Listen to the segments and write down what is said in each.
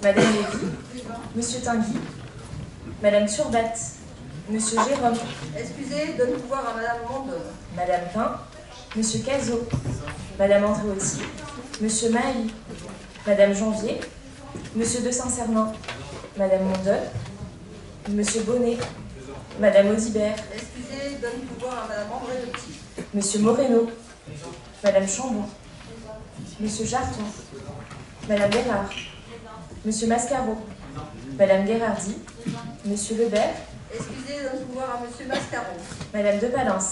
Madame Lévy, Monsieur Tinguy, Madame Turbat, Monsieur Jérôme. Excusez, donne pouvoir à Madame Mondor. Madame Pin, Monsieur Cazot, Madame Andréotti, Monsieur Mahaly, Madame Janvier, Monsieur de Saint-Sernin, Madame Mondol, Monsieur Bonnet, Madame Audibert. Excusez, donne pouvoir à Madame Andréotti. Monsieur Moreno, Madame Chambon, Monsieur Charton, Madame Bérard, Monsieur Mascaro, Madame Guérardi, Monsieur Lebert. Excusez, donne pouvoir à Monsieur Mascaro. Madame de Palens,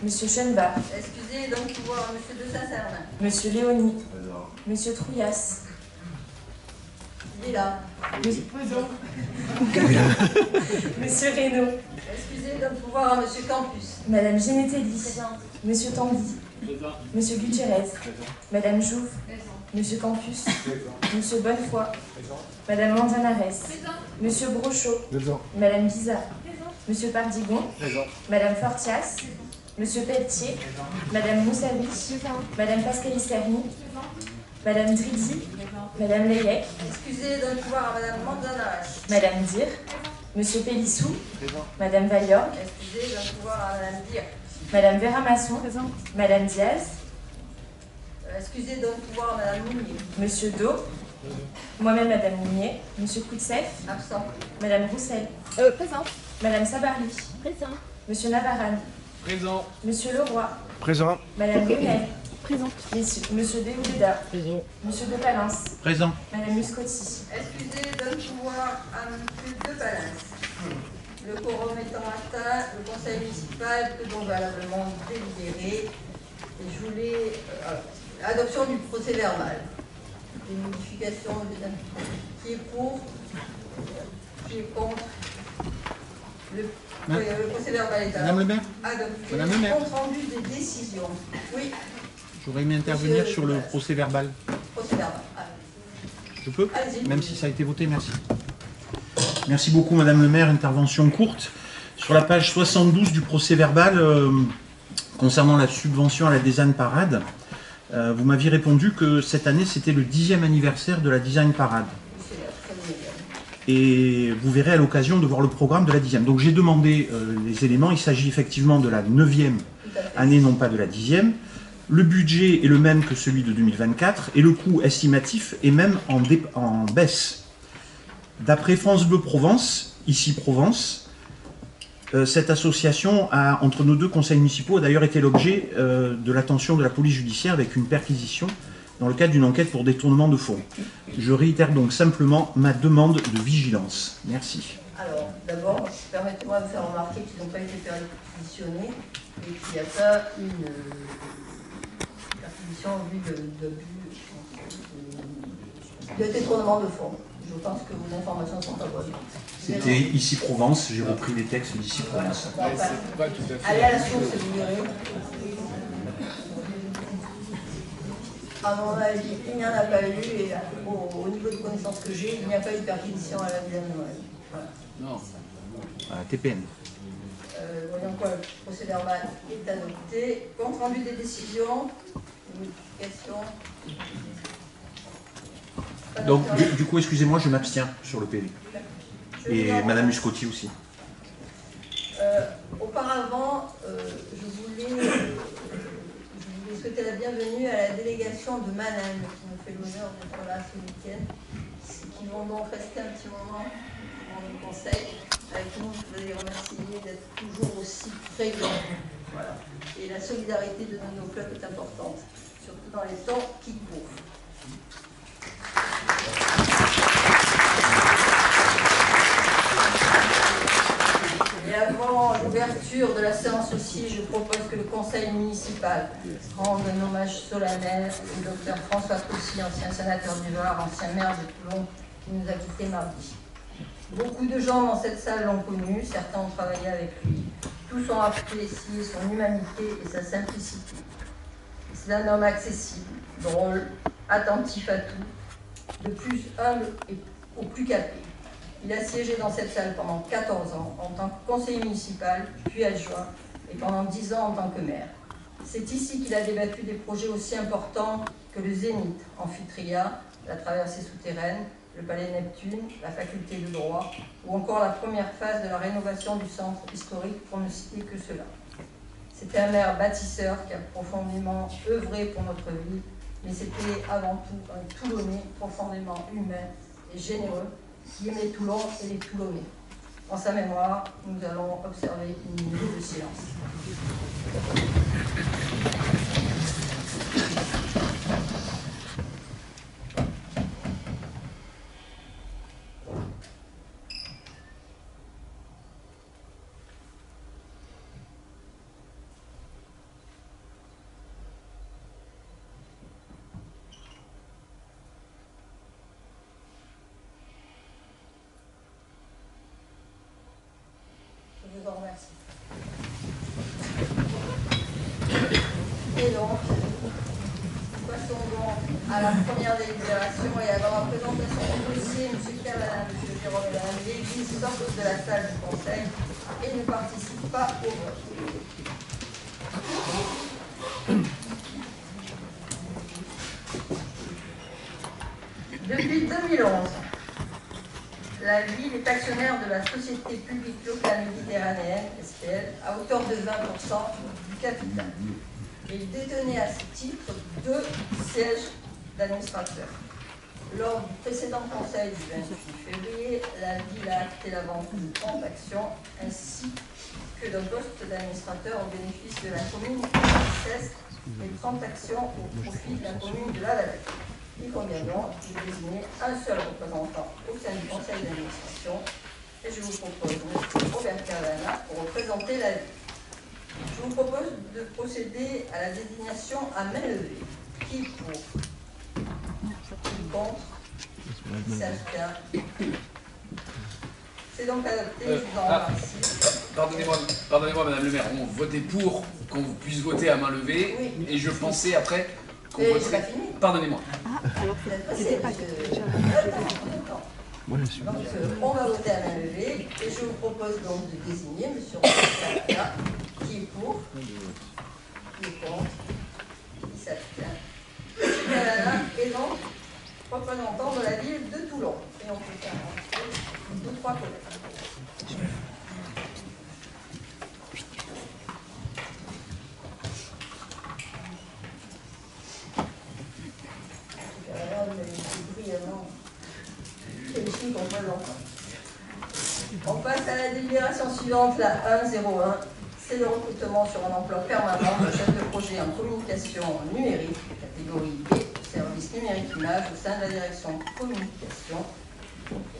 Monsieur Chenbach, Excusez, donne pouvoir à Monsieur de Saint-Sernin. Monsieur Léonie, Monsieur Trouillas, Il est là. Monsieur Reynaud, Excusez, donne pouvoir à Monsieur Campus. Madame Genetelli, Monsieur Tanguy, Monsieur Gutierrez, Madame Jouve, Monsieur Campus, Monsieur Bonnefoy, Madame Mandanares, Monsieur Brochot, Madame Bizarre, Monsieur Pardigon, Madame Fortias, Monsieur Pelletier, Madame Moussaoui, Madame Pascali-Serny, Madame Dridi, Madame Leyec, Excusez, donne pouvoir à Madame Mandanares. Madame Dir, Monsieur Pélissou, Madame Valliorgue, Excusez, donne pouvoir à Madame Dir. Madame Vera-Masson, Madame Diaz, Excusez, donne pouvoir à Madame Mounier. Monsieur Do, moi-même Madame Mounier, Monsieur Koutsef, Absent. Madame Roussel, Présent. Madame Sabarly, Présent. Monsieur Navarane, Présent. Monsieur Leroy, Présent. Madame Brunel, Présent. Monsieur Déoudéda, Présent. Monsieur de Palens, Présent. Madame Muscotti. Excusez, donne pouvoir à Monsieur de Palens. Le quorum étant atteint, le conseil municipal peut donc valablement délibérer. Et je voulais adoption du procès verbal. Des modifications, qui est pour, qui est contre. Le procès verbal est Madame le maire, adopté. Madame le maire. Compte rendu des décisions. Oui, j'aurais aimé intervenir sur le procès verbal. procès verbal. Je peux? Allez-y. Même si ça a été voté, merci. Merci beaucoup, Madame le maire. Intervention courte. Sur la page 72 du procès verbal, concernant la subvention à la Design Parade, vous m'aviez répondu que cette année, c'était le 10e anniversaire de la Design Parade. Et vous verrez à l'occasion de voir le programme de la 10e. Donc j'ai demandé les éléments. Il s'agit effectivement de la 9e année, non pas de la 10e. Le budget est le même que celui de 2024 et le coût estimatif est même en baisse. D'après France Bleu Provence, ici Provence, cette association entre nos deux conseils municipaux a d'ailleurs été l'objet de l'attention de la police judiciaire avec une perquisition dans le cadre d'une enquête pour détournement de fonds. Je réitère donc simplement ma demande de vigilance. Merci. Alors, d'abord, permettez-moi de faire remarquer qu'ils n'ont pas été perquisitionnés et qu'il n'y a pas une perquisition en vue de détournement de fonds. Je pense que vos informations sont pas bonnes. C'était ici Provence, j'ai repris les textes d'ici Provence. Allez à la source et vous verrez. À mon avis, il n'y en a pas eu et au niveau de connaissances que j'ai, il n'y a pas eu de perquisition à la Villa de Noël. Voilà. Non. TPN. Voyons quoi, le procès verbal est adopté. Compte rendu des décisions, modifications. Donc, du coup, excusez-moi, je m'abstiens sur le PV. Et Madame Muscotti aussi. Auparavant, je voulais souhaiter la bienvenue à la délégation de Mannheim qui nous fait l'honneur d'être là ce week-end. Qui vont donc rester un petit moment dans le conseil. Avec nous, je voulais les remercier d'être toujours aussi présents. Voilà. Et la solidarité de nos clubs est importante, surtout dans les temps qui courent. Et avant l'ouverture de la séance aussi, je propose que le conseil municipal rende un hommage solennel au docteur François Coucy, ancien sénateur du Var, ancien maire de Toulon, qui nous a quittés mardi. Beaucoup de gens dans cette salle l'ont connu, certains ont travaillé avec lui. Tous ont apprécié son humanité et sa simplicité. C'est un homme accessible, drôle, attentif à tout, de plus humble et au plus capé. Il a siégé dans cette salle pendant 14 ans en tant que conseiller municipal, puis adjoint, et pendant 10 ans en tant que maire. C'est ici qu'il a débattu des projets aussi importants que le Zénith, Amphitria, la traversée souterraine, le Palais Neptune, la faculté de droit, ou encore la première phase de la rénovation du centre historique, pour ne citer que cela. C'était un maire bâtisseur qui a profondément œuvré pour notre ville, mais c'était avant tout un Toulonnais profondément humain et généreux, qui aimait Toulon et les Toulonnais. En sa mémoire, nous allons observer une minute de silence. Je vous en remercie. Et donc, passons donc à la première délibération et avant la présentation du dossier, M. Kerlin, M. Jérôme l'Église sortent de la salle du Conseil et ne participent pas au vote. Depuis 2011, la ville est actionnaire de la Société publique locale méditerranéenne, SPL, à hauteur de 20% du capital. Et il détenait à ce titre 2 sièges d'administrateurs. Lors du précédent conseil du 28 février, la ville a acté la vente de 30 actions ainsi que d'un poste d'administrateur au bénéfice de la commune de Ceste et 30 actions au profit de la commune de La Valette. Il convient donc de désigner un seul représentant au sein du conseil d'administration et je vous propose M. Robert Cavana pour représenter la ville. Je vous propose de procéder à la désignation à main levée. Qui est pour? Qui est contre? Qui s'abstient? C'est donc adopté, je vous en remercie. Pardonnez-moi, Madame le maire, on votait pour qu'on puisse voter à main levée, Oui. Et je pensais après qu'on Mais voterait. j'ai pas fini. Pardonnez-moi. Donc, on va voter à main levée et je vous propose donc de désigner M. Robert Cavana, qui est pour, qui est contre, qui s'abstient. M. Cavana est donc représentant de la ville de Toulon. Et on peut faire un 2, 3 collègues. On passe à la délibération suivante, la 101. C'est le recrutement sur un emploi permanent de chef de projet en communication numérique, catégorie B, service numérique image au sein de la direction communication.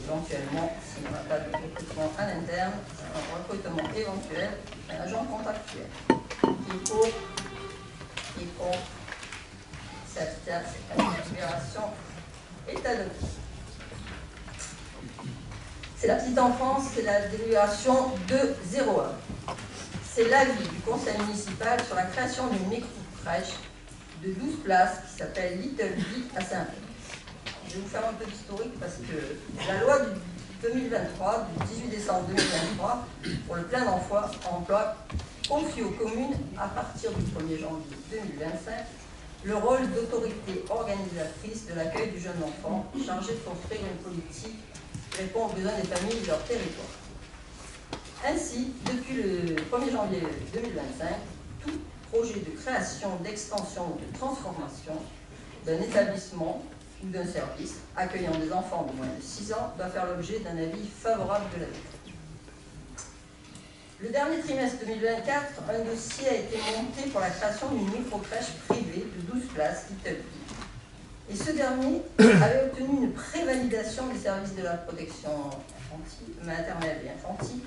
Éventuellement, s'il n'y a pas de recrutement à l'interne, un recrutement éventuel d'un agent contractuel. Qui est pour, qui est contre, qui s'abstient, cette délibération est adoptée. C'est la petite enfance, c'est la délibération 201. C'est l'avis du conseil municipal sur la création d'une micro-crèche de 12 places qui s'appelle Little Bee à Saint-Pé. Je vais vous faire un peu d'historique parce que la loi du 2023, du 18 décembre 2023, pour le plein emploi, confie aux communes, à partir du 1er janvier 2025, le rôle d'autorité organisatrice de l'accueil du jeune enfant, chargé de construire une politique qui répond aux besoins des familles de leur territoire. Ainsi, depuis le 1er janvier 2025, tout projet de création, d'extension ou de transformation d'un établissement ou d'un service accueillant des enfants de moins de 6 ans doit faire l'objet d'un avis favorable de la ville. Le dernier trimestre 2024, un dossier a été monté pour la création d'une micro-crèche privée de 12 places, Little Bee. Et ce dernier avait obtenu une prévalidation des services de la protection maternelle et infantile.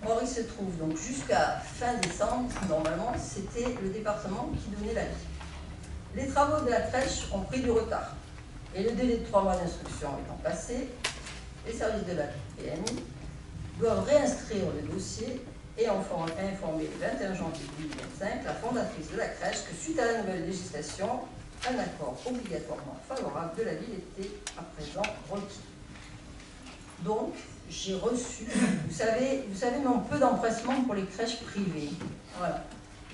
Or, il se trouve donc jusqu'à fin décembre, normalement, c'était le département qui donnait l'avis. Les travaux de la crèche ont pris du retard. Et le délai de 3 mois d'instruction étant passé, les services de la PMI doivent réinscrire le dossier et informer le 21 janvier 2025 la fondatrice de la crèche que suite à la nouvelle législation, un accord obligatoirement favorable de la ville était à présent requis. Donc, j'ai reçu, vous savez, mais on peu d'empressement pour les crèches privées. Voilà.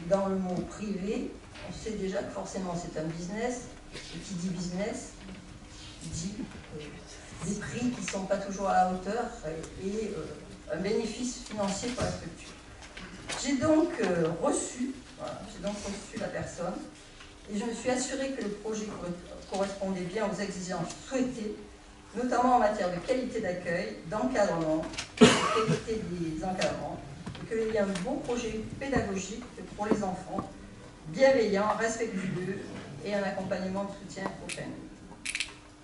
Dans le mot privé, on sait déjà que forcément c'est un business, et qui dit business, dit des prix qui ne sont pas toujours à la hauteur et un bénéfice financier pour la structure. J'ai donc reçu la personne et je me suis assurée que le projet correspondait bien aux exigences souhaitées, notamment en matière de qualité d'accueil, d'encadrement, de qualité des encadrements, et qu'il y ait un beau projet pédagogique pour les enfants, bienveillant, respectueux et un accompagnement de soutien aux familles.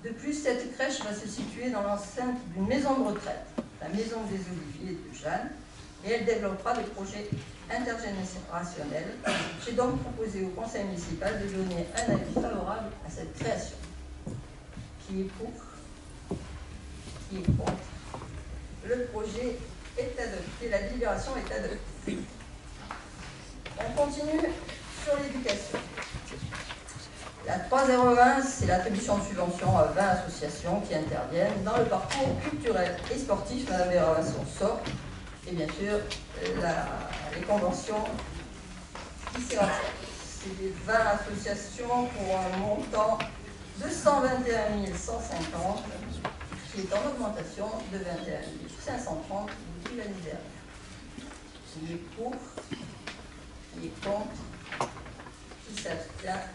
De plus, cette crèche va se situer dans l'enceinte d'une maison de retraite, la maison des Oliviers de Jeanne, et elle développera des projets intergénérationnels. J'ai donc proposé au conseil municipal de donner un avis favorable à cette création. Qui est pour? Qui est contre? Le projet est adopté, la délibération est adoptée. On continue sur l'éducation. La 3020, c'est l'attribution de subventions à 20 associations qui interviennent dans le parcours culturel et sportif. Madame Bérabanson sort. Et bien sûr, les conventions qui s'y rattachent. C'est des 20 associations pour un montant de 121 150, qui est en augmentation de 21 530 depuis l'année dernière. Qui est pour, qui est contre, qui s'abstient.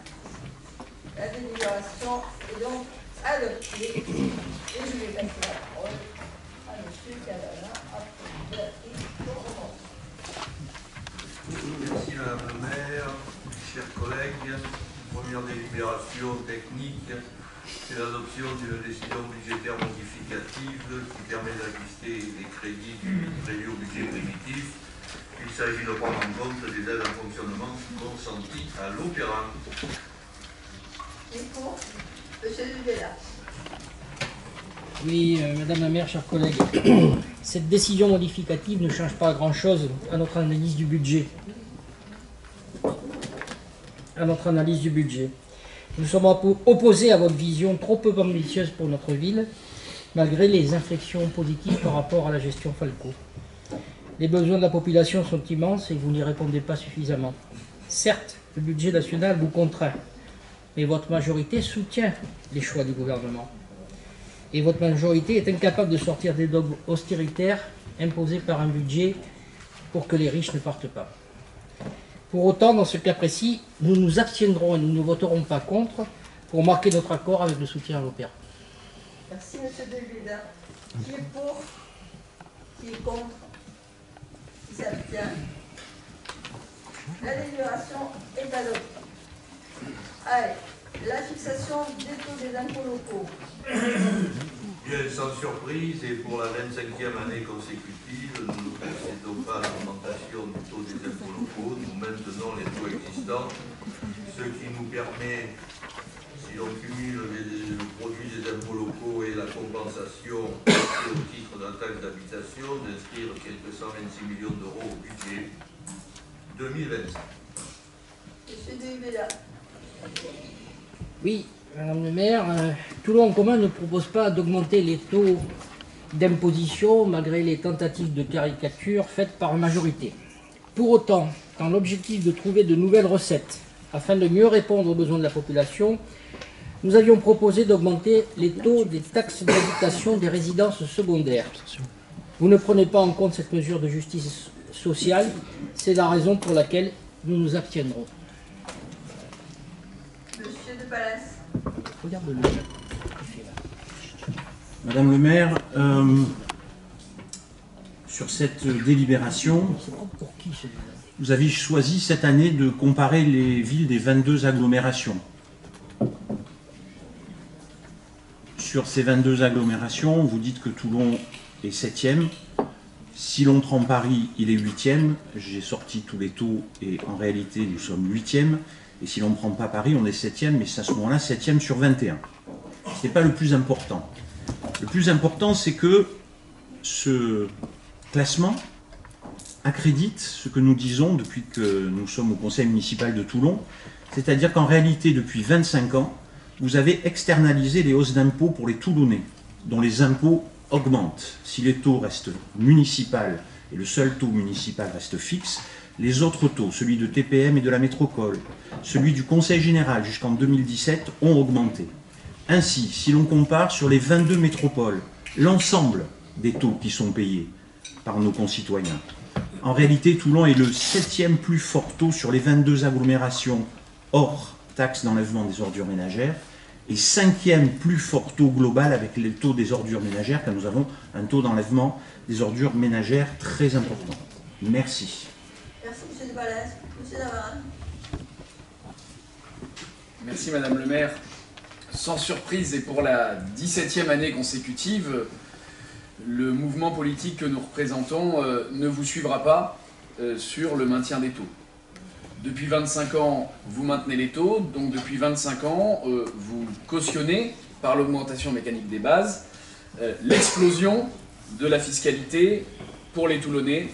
La délibération est donc adoptée. Et je vais passer la parole à M. Cadana. Merci Madame le maire, chers collègues. Première délibération technique, c'est l'adoption d'une décision budgétaire modificative qui permet d'ajuster les crédits prévus au budget primitif. Il s'agit de prendre en compte des aides à fonctionnement consenties à l'opéra. Et pour M. Dubella. Oui, Madame la maire, chers collègues, cette décision modificative ne change pas grand-chose à notre analyse du budget. Nous sommes opposés à votre vision trop peu ambitieuse pour notre ville, malgré les inflexions positives par rapport à la gestion Falco. Les besoins de la population sont immenses et vous n'y répondez pas suffisamment. Certes, le budget national vous contraint, mais votre majorité soutient les choix du gouvernement. Et votre majorité est incapable de sortir des dogmes austéritaires imposés par un budget pour que les riches ne partent pas. Pour autant, dans ce cas précis, nous nous abstiendrons et nous ne voterons pas contre pour marquer notre accord avec le soutien à l'opéra. Merci M. Delvida. Qui est pour? Qui est contre? Qui s'abstient? La délibération est adoptée. Allez, la fixation des taux des impôts locaux. Bien, sans surprise, et pour la 25e année consécutive, nous ne procédons pas à l'augmentation du taux des impôts locaux, nous maintenons les taux existants, ce qui nous permet, si l'on cumule le produit des impôts locaux et la compensation au titre de la taxe d'habitation, d'inscrire quelques 126 millions d'euros au budget 2025. Monsieur Delvida. Oui, Madame le maire, Toulon en commun ne propose pas d'augmenter les taux d'imposition malgré les tentatives de caricature faites par la majorité. Pour autant, dans l'objectif de trouver de nouvelles recettes afin de mieux répondre aux besoins de la population, nous avions proposé d'augmenter les taux des taxes d'habitation des résidences secondaires. Vous ne prenez pas en compte cette mesure de justice sociale, c'est la raison pour laquelle nous nous abstiendrons. Monsieur de Pallas. Regarde-le. Madame le maire, sur cette délibération, vous avez choisi cette année de comparer les villes des 22 agglomérations. Sur ces 22 agglomérations, vous dites que Toulon est 7e. Si l'on prend Paris, il est 8e. J'ai sorti tous les taux et en réalité, nous sommes 8e. Et si l'on ne prend pas Paris, on est 7e, mais c'est à ce moment-là 7e sur 21. Ce n'est pas le plus important. Le plus important, c'est que ce classement accrédite ce que nous disons depuis que nous sommes au conseil municipal de Toulon, c'est-à-dire qu'en réalité, depuis 25 ans, vous avez externalisé les hausses d'impôts pour les Toulonnais, dont les impôts augmentent. Si les taux restent municipaux et le seul taux municipal reste fixe, les autres taux, celui de TPM et de la métropole, celui du Conseil général jusqu'en 2017, ont augmenté. Ainsi, si l'on compare sur les 22 métropoles l'ensemble des taux qui sont payés par nos concitoyens, en réalité, Toulon est le 7e plus fort taux sur les 22 agglomérations hors taxe d'enlèvement des ordures ménagères et 5e plus fort taux global avec le taux des ordures ménagères, car nous avons un taux d'enlèvement des ordures ménagères très important. Merci. Merci, M. de Balès. M. Navarin. Merci Madame le maire. Sans surprise et pour la 17e année consécutive, le mouvement politique que nous représentons ne vous suivra pas sur le maintien des taux. Depuis 25 ans, vous maintenez les taux, donc depuis 25 ans, vous cautionnez, par l'augmentation mécanique des bases, l'explosion de la fiscalité pour les Toulonnais,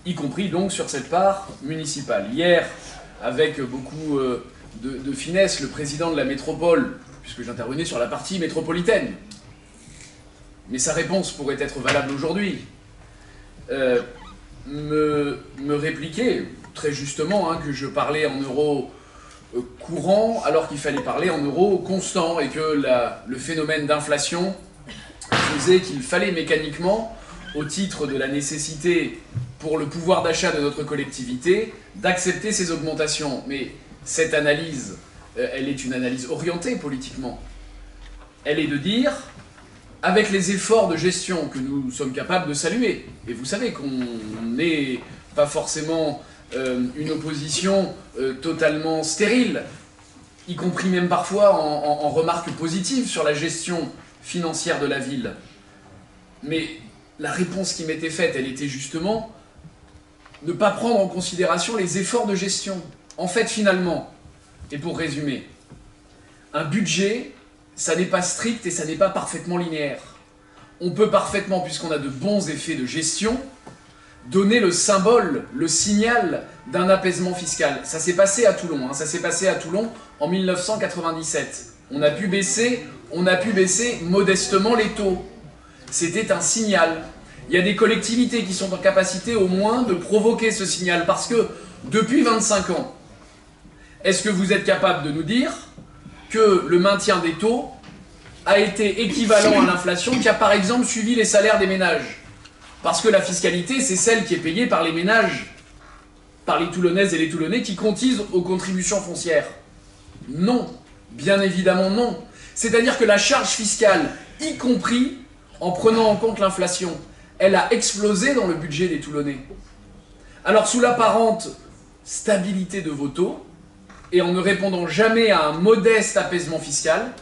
y compris donc sur cette part municipale. Hier, avec beaucoup de finesse, le président de la métropole, puisque j'intervenais sur la partie métropolitaine, mais sa réponse pourrait être valable aujourd'hui, me répliquait très justement que je parlais en euros courants alors qu'il fallait parler en euros constants et que le phénomène d'inflation faisait qu'il fallait mécaniquement, au titre de la nécessité pour le pouvoir d'achat de notre collectivité, d'accepter ces augmentations. Mais cette analyse, elle est une analyse orientée politiquement. Elle est de dire, avec les efforts de gestion que nous sommes capables de saluer, et vous savez qu'on n'est pas forcément une opposition totalement stérile, y compris même parfois en remarques positives sur la gestion financière de la ville. Mais la réponse qui m'était faite, elle était justement ne pas prendre en considération les efforts de gestion. En fait, finalement, et pour résumer, un budget, ça n'est pas strict et ça n'est pas parfaitement linéaire. On peut parfaitement, puisqu'on a de bons effets de gestion, donner le symbole, le signal d'un apaisement fiscal. Ça s'est passé à Toulon, ça s'est passé à Toulon en 1997. On a pu baisser modestement les taux. C'était un signal. Il y a des collectivités qui sont en capacité au moins de provoquer ce signal, parce que depuis 25 ans, est-ce que vous êtes capable de nous dire que le maintien des taux a été équivalent à l'inflation qui a par exemple suivi les salaires des ménages? Parce que la fiscalité, c'est celle qui est payée par les ménages, par les Toulonnaises et les Toulonnais qui cotisent aux contributions foncières. Non, bien évidemment non. C'est-à-dire que la charge fiscale, y compris en prenant en compte l'inflation, elle a explosé dans le budget des Toulonnais. Alors sous l'apparente stabilité de vos taux, et en ne répondant jamais à un modeste apaisement fiscal,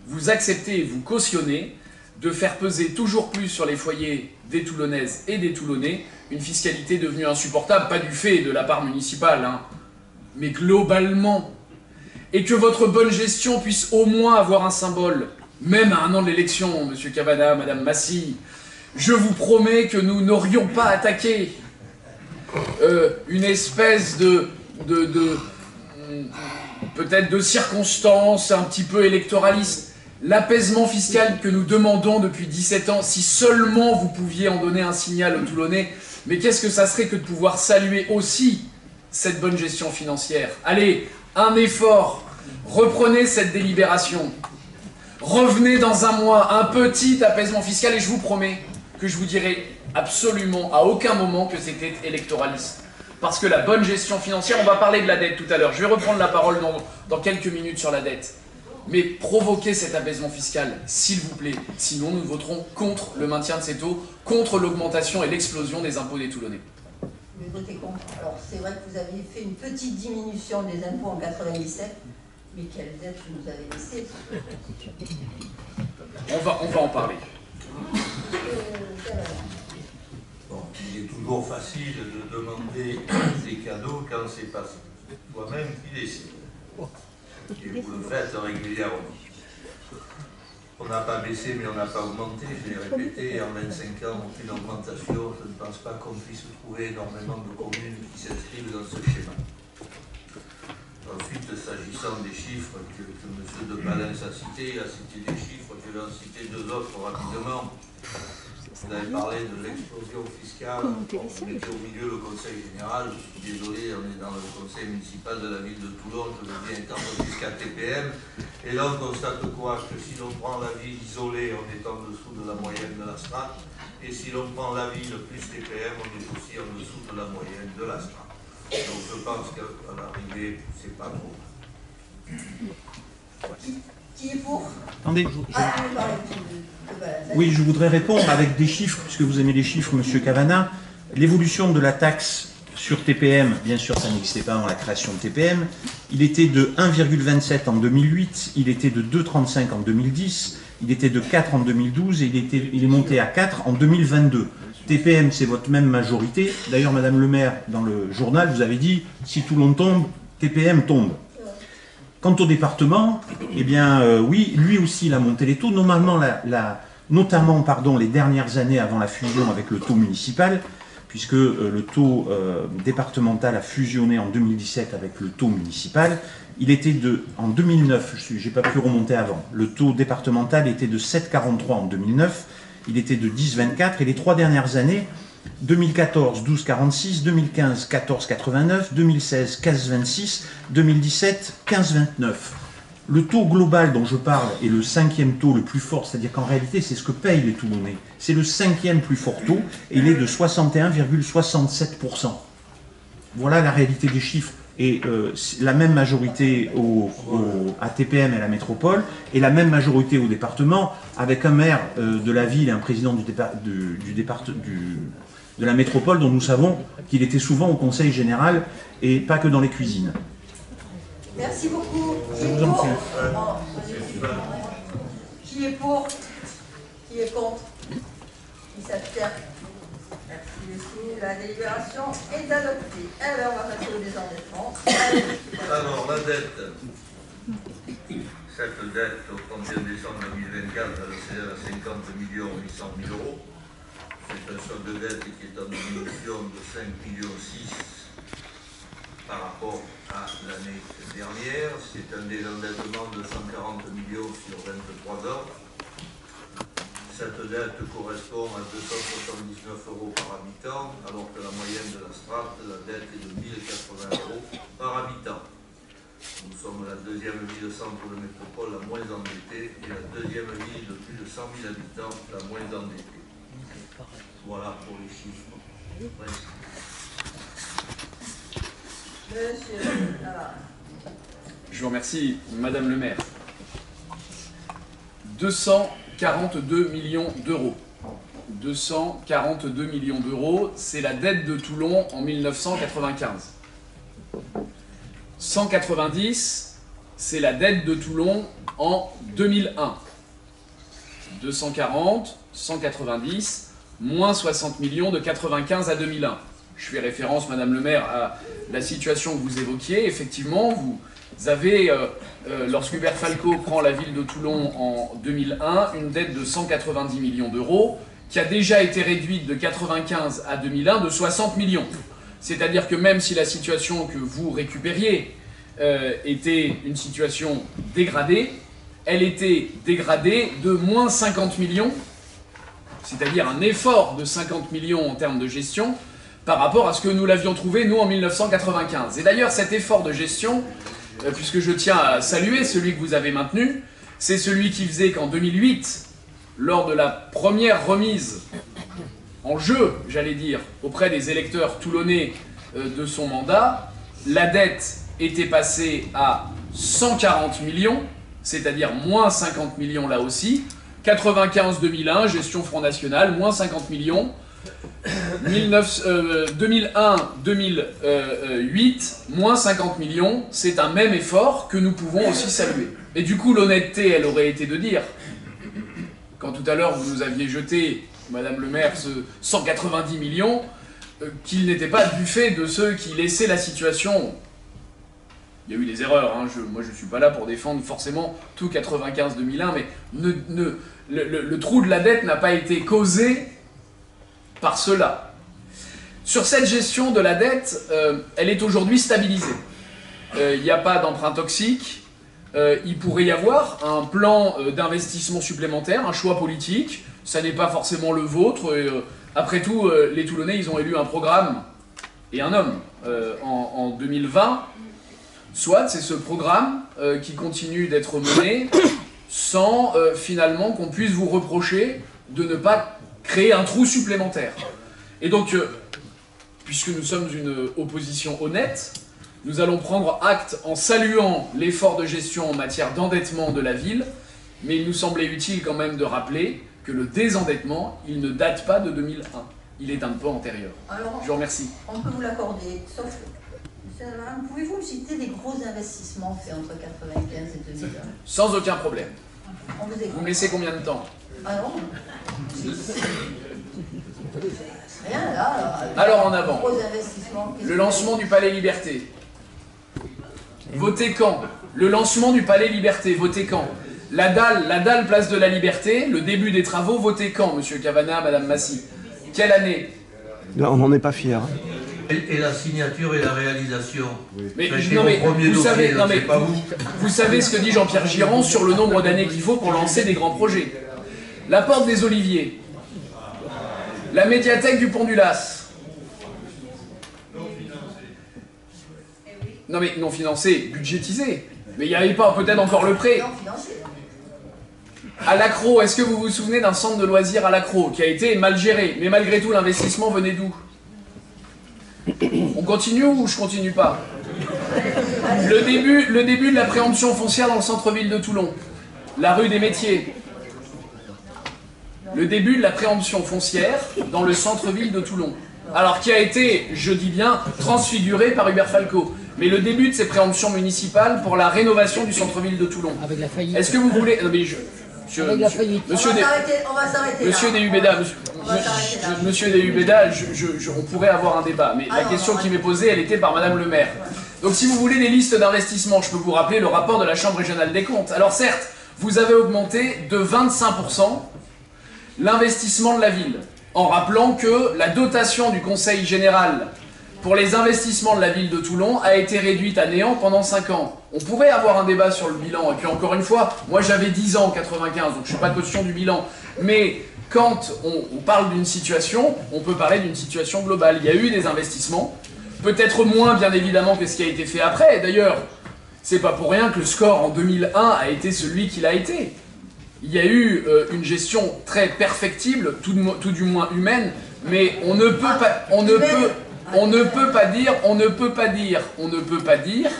vous acceptez et vous cautionnez de faire peser toujours plus sur les foyers des Toulonnaises et des Toulonnais une fiscalité devenue insupportable, pas du fait de la part municipale, mais globalement. Et que votre bonne gestion puisse au moins avoir un symbole, même à un an de l'élection, Monsieur Cavada, Madame Massy. Je vous promets que nous n'aurions pas attaqué une espèce peut-être de circonstances un petit peu électoralistes. L'apaisement fiscal que nous demandons depuis 17 ans, si seulement vous pouviez en donner un signal aux Toulonnais, mais qu'est-ce que ça serait que de pouvoir saluer aussi cette bonne gestion financière? Allez, un effort, reprenez cette délibération, revenez dans un mois, un petit apaisement fiscal, et je vous promets que je vous dirai absolument à aucun moment que c'était électoraliste. Parce que la bonne gestion financière, on va parler de la dette tout à l'heure, je vais reprendre la parole dans quelques minutes sur la dette. Mais provoquez cet apaisement fiscal, s'il vous plaît. Sinon, nous voterons contre le maintien de ces taux, contre l'augmentation et l'explosion des impôts des Toulonnais. Vous votez contre. Alors, c'est vrai que vous aviez fait une petite diminution des impôts en 97, mais quelle dette vous nous avez laissée? On va en parler. Bon, il est toujours facile de demander des cadeaux quand c'est pas toi-même qui décide. Et vous le faites régulièrement. On n'a pas baissé, mais on n'a pas augmenté. Je l'ai répété, en 25 ans, aucune augmentation. Je ne pense pas qu'on puisse trouver énormément de communes qui s'inscrivent dans ce schéma. Ensuite, s'agissant des chiffres que M. de Balens a cités, il a cité des chiffres, je vais en citer deux autres rapidement. Vous avez parlé de l'explosion fiscale, on mettait au milieu le conseil général, je suis désolé, on est dans le conseil municipal de la ville de Toulon, je veux bien étendre jusqu'à TPM, et là on constate quoi? Que si l'on prend la ville isolée, on est en dessous de la moyenne de la strate, et si l'on prend la ville plus TPM, on est aussi en dessous de la moyenne de la strate. Donc je pense qu'à l'arrivée, c'est pas trop. Qui est pour? Attendez, Voilà. oui, je voudrais répondre avec des chiffres, puisque vous aimez les chiffres, Monsieur Cavana. L'évolution de la taxe sur TPM, bien sûr, ça n'existait pas avant la création de TPM, il était de 1,27 en 2008, il était de 2,35 en 2010, il était de 4 en 2012 et il est monté à 4 en 2022. TPM, c'est votre même majorité. D'ailleurs, Madame le maire, dans le journal, vous avez dit, si Toulon tombe, TPM tombe. Quant au département, eh bien, oui, lui aussi, il a monté les taux. Normalement, notamment, les dernières années avant la fusion avec le taux municipal, puisque le taux départemental a fusionné en 2017 avec le taux municipal, il était en 2009, je n'ai pas pu remonter avant, le taux départemental était de 7,43 en 2009, il était de 10,24, et les 3 dernières années, 2014, 12,46, 2015, 14,89, 2016, 15,26, 2017, 15,29. Le taux global dont je parle est le 5e taux le plus fort, c'est-à-dire qu'en réalité, c'est ce que payent les Toulonnais. C'est le 5e plus fort taux, et il est de 61,67%. Voilà la réalité des chiffres. Et la même majorité à TPM et à la métropole, et la même majorité au département, avec un maire de la ville et un président de la métropole dont nous savons qu'il était souvent au conseil général et pas que dans les cuisines. Merci beaucoup. Je vous en prie. Qui est pour? Qui est contre? Qui s'abstient? Merci beaucoup. La délibération est adoptée. Alors, on va passer au désendettement. Alors, la dette. Cette dette, au 31 décembre 2024, elle s'élève à 50 800 000 euros. C'est un solde de dette qui est en diminution de 5,6 millions par rapport à l'année dernière. C'est un désendettement de 140 millions sur 23 ans. Cette dette correspond à 279 euros par habitant, alors que la moyenne de la strate, la dette est de 1080 euros par habitant. Nous sommes la deuxième ville centre de métropole la moins endettée et la deuxième ville de plus de 100 000 habitants la moins endettée. Voilà pour les chiffres. Merci. Monsieur, Je vous remercie, Madame le maire. 242 millions d'euros. 242 millions d'euros, c'est la dette de Toulon en 1995. 190, c'est la dette de Toulon en 2001. 240, 190, moins 60 millions de 95 à 2001. Je fais référence, Madame le maire, à la situation que vous évoquiez. Effectivement, vous avez, lorsque Hubert Falco prend la ville de Toulon en 2001, une dette de 190 millions d'euros, qui a déjà été réduite de 95 à 2001 de 60 millions. C'est-à-dire que même si la situation que vous récupériez était une situation dégradée, elle était dégradée de moins 50 millions, c'est-à-dire un effort de 50 millions en termes de gestion, par rapport à ce que nous l'avions trouvé, nous, en 1995. Et d'ailleurs, cet effort de gestion, puisque je tiens à saluer celui que vous avez maintenu, c'est celui qui faisait qu'en 2008, lors de la première remise en jeu, j'allais dire, auprès des électeurs toulonnais de son mandat, la dette était passée à 140 millions, c'est-à-dire moins 50 millions là aussi. 95-2001, gestion Front National, moins 50 millions. 2001-2008, moins 50 millions, c'est un même effort que nous pouvons aussi saluer. Et du coup, l'honnêteté, elle aurait été de dire, quand tout à l'heure vous nous aviez jeté, Madame le maire, ce 190 millions, qu'il n'était pas du fait de ceux qui laissaient la situation. Il y a eu des erreurs, hein. Moi je ne suis pas là pour défendre forcément tout 95-2001, mais le trou de la dette n'a pas été causé par cela. Sur cette gestion de la dette, elle est aujourd'hui stabilisée. Il n'y a pas d'emprunt toxique. Il pourrait y avoir un plan d'investissement supplémentaire, un choix politique. ça n'est pas forcément le vôtre. Et, après tout, les Toulonnais, ils ont élu un programme et un homme en 2020. Soit c'est ce programme qui continue d'être mené sans finalement qu'on puisse vous reprocher de ne pas créer un trou supplémentaire. Et donc, puisque nous sommes une opposition honnête, nous allons prendre acte en saluant l'effort de gestion en matière d'endettement de la ville, mais il nous semblait utile quand même de rappeler que le désendettement, il ne date pas de 2001. Il est un peu antérieur. Alors, je vous remercie. On peut vous l'accorder, sauf... Pouvez-vous me citer des gros investissements faits entre 1995 et 2001? Sans aucun problème. On vous écoute. Vous me laissez combien de temps? Ah non. Rien là. Alors en avant. Gros investissements. Le lancement du Palais Liberté. Votez quand? Le lancement du Palais Liberté, votez quand? La dalle place de la Liberté, le début des travaux, votez quand, monsieur Cavana, madame Massy? Quelle année? Là, on n'en est pas fiers. Hein. Et la signature et la réalisation. Mais, non, mais vous savez, non, mais vous savez ce que dit Jean-Pierre Girand sur le nombre d'années qu'il faut pour lancer des grands projets. La porte des Oliviers, la médiathèque du Pont du Las. Non mais non financé, budgétisé. Mais il n'y avait pas peut-être encore le prêt. À l'Accro, est-ce que vous vous souvenez d'un centre de loisirs à l'Accro qui a été mal géré? Mais malgré tout, l'investissement venait d'où? On continue ou je continue pas? Le début de la préemption foncière dans le centre-ville de Toulon. La rue des Métiers. Le début de la préemption foncière dans le centre-ville de Toulon. Alors qui a été, je dis bien, transfiguré par Hubert Falco. Mais le début de ces préemptions municipales pour la rénovation du centre-ville de Toulon. Avec la faillite. Est-ce que vous voulez... Non, mais Monsieur Deshubeda, Monsieur Deshubeda, on pourrait avoir un débat, mais la question qui m'est posée, elle était par Madame le maire. Donc si vous voulez des listes d'investissement, je peux vous rappeler le rapport de la Chambre régionale des comptes. Alors certes, vous avez augmenté de 25% l'investissement de la ville, en rappelant que la dotation du Conseil général pour les investissements de la ville de Toulon a été réduite à néant pendant 5 ans. On pourrait avoir un débat sur le bilan, et puis encore une fois, moi j'avais 10 ans en 95, donc je ne suis pas caution du bilan, mais quand on parle d'une situation, on peut parler d'une situation globale. Il y a eu des investissements, peut-être moins bien évidemment que ce qui a été fait après, d'ailleurs, c'est pas pour rien que le score en 2001 a été celui qu'il a été. Il y a eu une gestion très perfectible, tout du moins humaine, mais on ne peut pas dire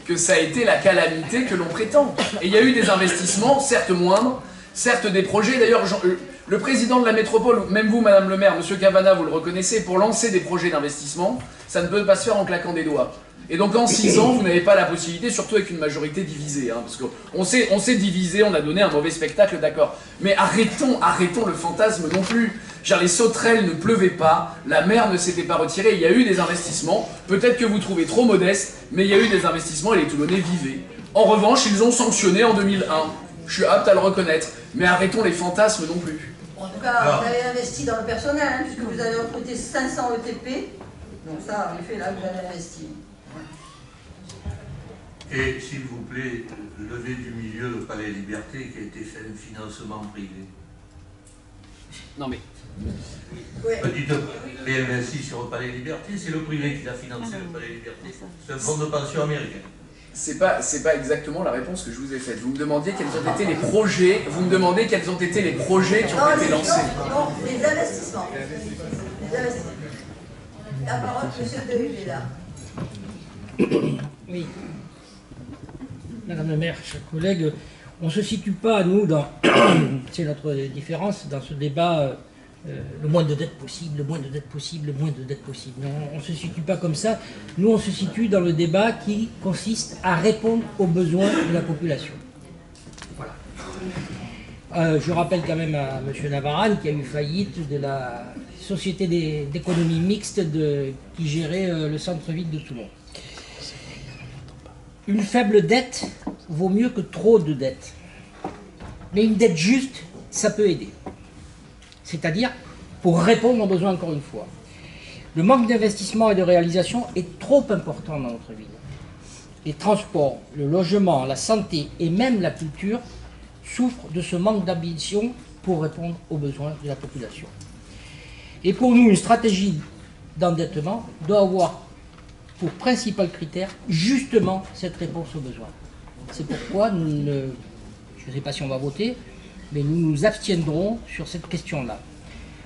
que ça a été la calamité que l'on prétend. Et il y a eu des investissements, certes moindres, certes des projets. D'ailleurs, le président de la métropole, même vous, Madame le maire, Monsieur Cavana, vous le reconnaissez, pour lancer des projets d'investissement, ça ne peut pas se faire en claquant des doigts. Et donc en 6 ans, vous n'avez pas la possibilité, surtout avec une majorité divisée, hein, parce qu'on s'est divisé, on a donné un mauvais spectacle, d'accord. Mais arrêtons le fantasme non plus. Genre, les sauterelles ne pleuvaient pas, la mer ne s'était pas retirée, il y a eu des investissements, peut-être que vous trouvez trop modeste, mais il y a eu des investissements et les Toulonnais vivaient. En revanche, ils ont sanctionné en 2001, je suis apte à le reconnaître, mais arrêtons les fantasmes non plus. En tout cas, vous avez investi dans le personnel, hein, puisque vous avez recruté 500 ETP, donc ça, en effet, là, vous avez investi. Et s'il vous plaît, levez du milieu le Palais Liberté qui a été fait un financement privé. Non mais... Ouais. Dites, investi sur le Palais Liberté, c'est le privé qui l'a financé, le Palais Liberté. C'est un fonds de pension américain. C'est pas exactement la réponse que je vous ai faite. Vous me demandiez quels ont été les projets, qui ont été lancés. Non, les investissements. La parole, monsieur Deshubeda. Oui. Madame la maire, chers collègues, on ne se situe pas, nous, dans... c'est notre différence dans ce débat, le moins de dettes possible, le moins de dettes possible, le moins de dettes possible. Non, on ne se situe pas comme ça. Nous, on se situe dans le débat qui consiste à répondre aux besoins de la population. Voilà. Je rappelle quand même à M. Navarane qu'il y a eu faillite de la société d'économie mixte qui gérait le centre-ville de Toulon. Une faible dette vaut mieux que trop de dettes. Mais une dette juste, ça peut aider. C'est-à-dire pour répondre aux besoins, encore une fois. Le manque d'investissement et de réalisation est trop important dans notre ville. Les transports, le logement, la santé et même la culture souffrent de ce manque d'ambition pour répondre aux besoins de la population. Et pour nous, une stratégie d'endettement doit avoir pour principal critère justement cette réponse aux besoins. C'est pourquoi je ne sais pas si on va voter, mais nous nous abstiendrons sur cette question-là.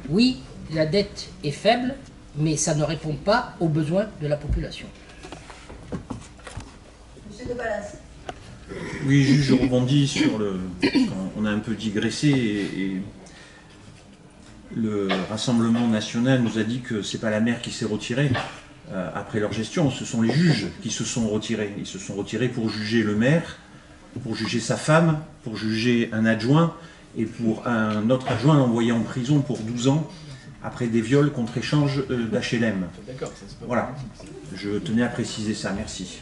Oui, la dette est faible, mais ça ne répond pas aux besoins de la population. Monsieur de Ballas. Oui, juge, je rebondis sur le... On a un peu digressé et le Rassemblement national nous a dit que c'est pas la maire qui s'est retirée après leur gestion, ce sont les juges qui se sont retirés. Ils se sont retirés pour juger le maire, pour juger sa femme, pour juger un adjoint et pour un autre adjoint envoyé en prison pour 12 ans après des viols contre échange d'HLM. Voilà, je tenais à préciser ça, merci.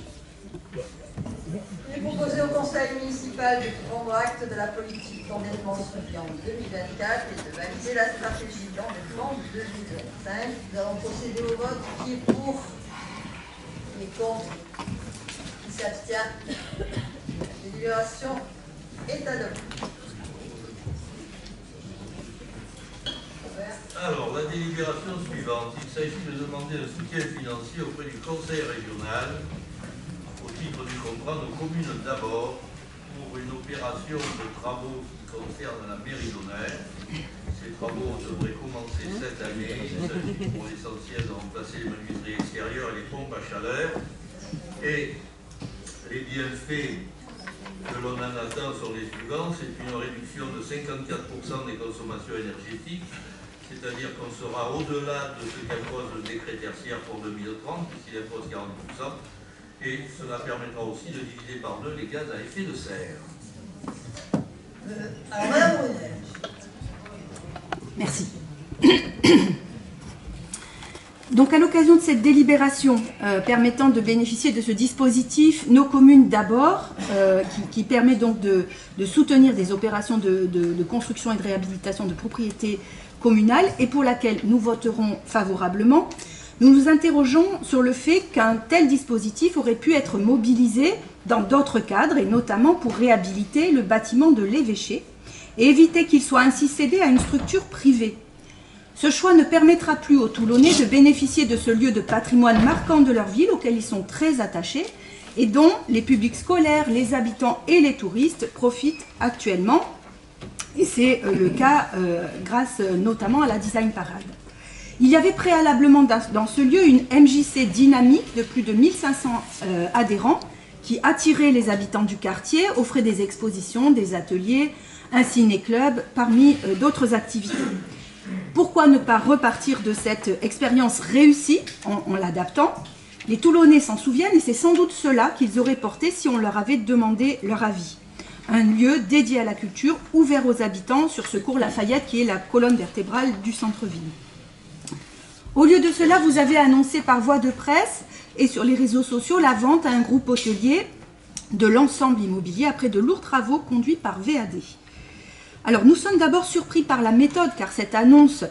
Il est proposé au Conseil municipal de prendre acte de la politique d'endettement suivie en 2024 et de valider la stratégie d'endettement de 2025. Nous allons procéder au vote. Qui est pour? Qui est contre? Qui s'abstient? La délibération est adoptée. Alors, la délibération suivante. Il s'agit de demander un soutien financier auprès du Conseil régional au titre du contrat Nos communes d'abord pour une opération de travaux qui concerne la mairie d'Honneur. Ces travaux devraient commencer cette année. Il s'agit pour l'essentiel de remplacer les menuiseries extérieures et les pompes à chaleur. Et les bienfaits que l'on en attend sont les suivants. C'est une réduction de 54% des consommations énergétiques, c'est-à-dire qu'on sera au-delà de ce qu'impose le décret tertiaire pour 2030, puisqu'il impose 40%. Et cela permettra aussi de diviser par 2 les gaz à effet de serre. Alors, Madame Brunel. Merci. Donc, à l'occasion de cette délibération permettant de bénéficier de ce dispositif Nos communes d'abord, qui permet donc de soutenir des opérations de construction et de réhabilitation de propriétés communales et pour laquelle nous voterons favorablement, nous nous interrogeons sur le fait qu'un tel dispositif aurait pu être mobilisé dans d'autres cadres et notamment pour réhabiliter le bâtiment de l'évêché et éviter qu'il soit ainsi cédé à une structure privée. Ce choix ne permettra plus aux Toulonnais de bénéficier de ce lieu de patrimoine marquant de leur ville auquel ils sont très attachés et dont les publics scolaires, les habitants et les touristes profitent actuellement. Et c'est le cas grâce notamment à la Design Parade. Il y avait préalablement dans ce lieu une MJC dynamique de plus de 1500 adhérents qui attirait les habitants du quartier, offrait des expositions, des ateliers, un ciné-club, parmi d'autres activités. Pourquoi ne pas repartir de cette expérience réussie en l'adaptant? Les Toulonnais s'en souviennent et c'est sans doute cela qu'ils auraient porté si on leur avait demandé leur avis. Un lieu dédié à la culture, ouvert aux habitants sur ce cours Lafayette qui est la colonne vertébrale du centre-ville. Au lieu de cela, vous avez annoncé par voie de presse et sur les réseaux sociaux la vente à un groupe hôtelier de l'ensemble immobilier après de lourds travaux conduits par VAD. Alors nous sommes d'abord surpris par la méthode car cette annonce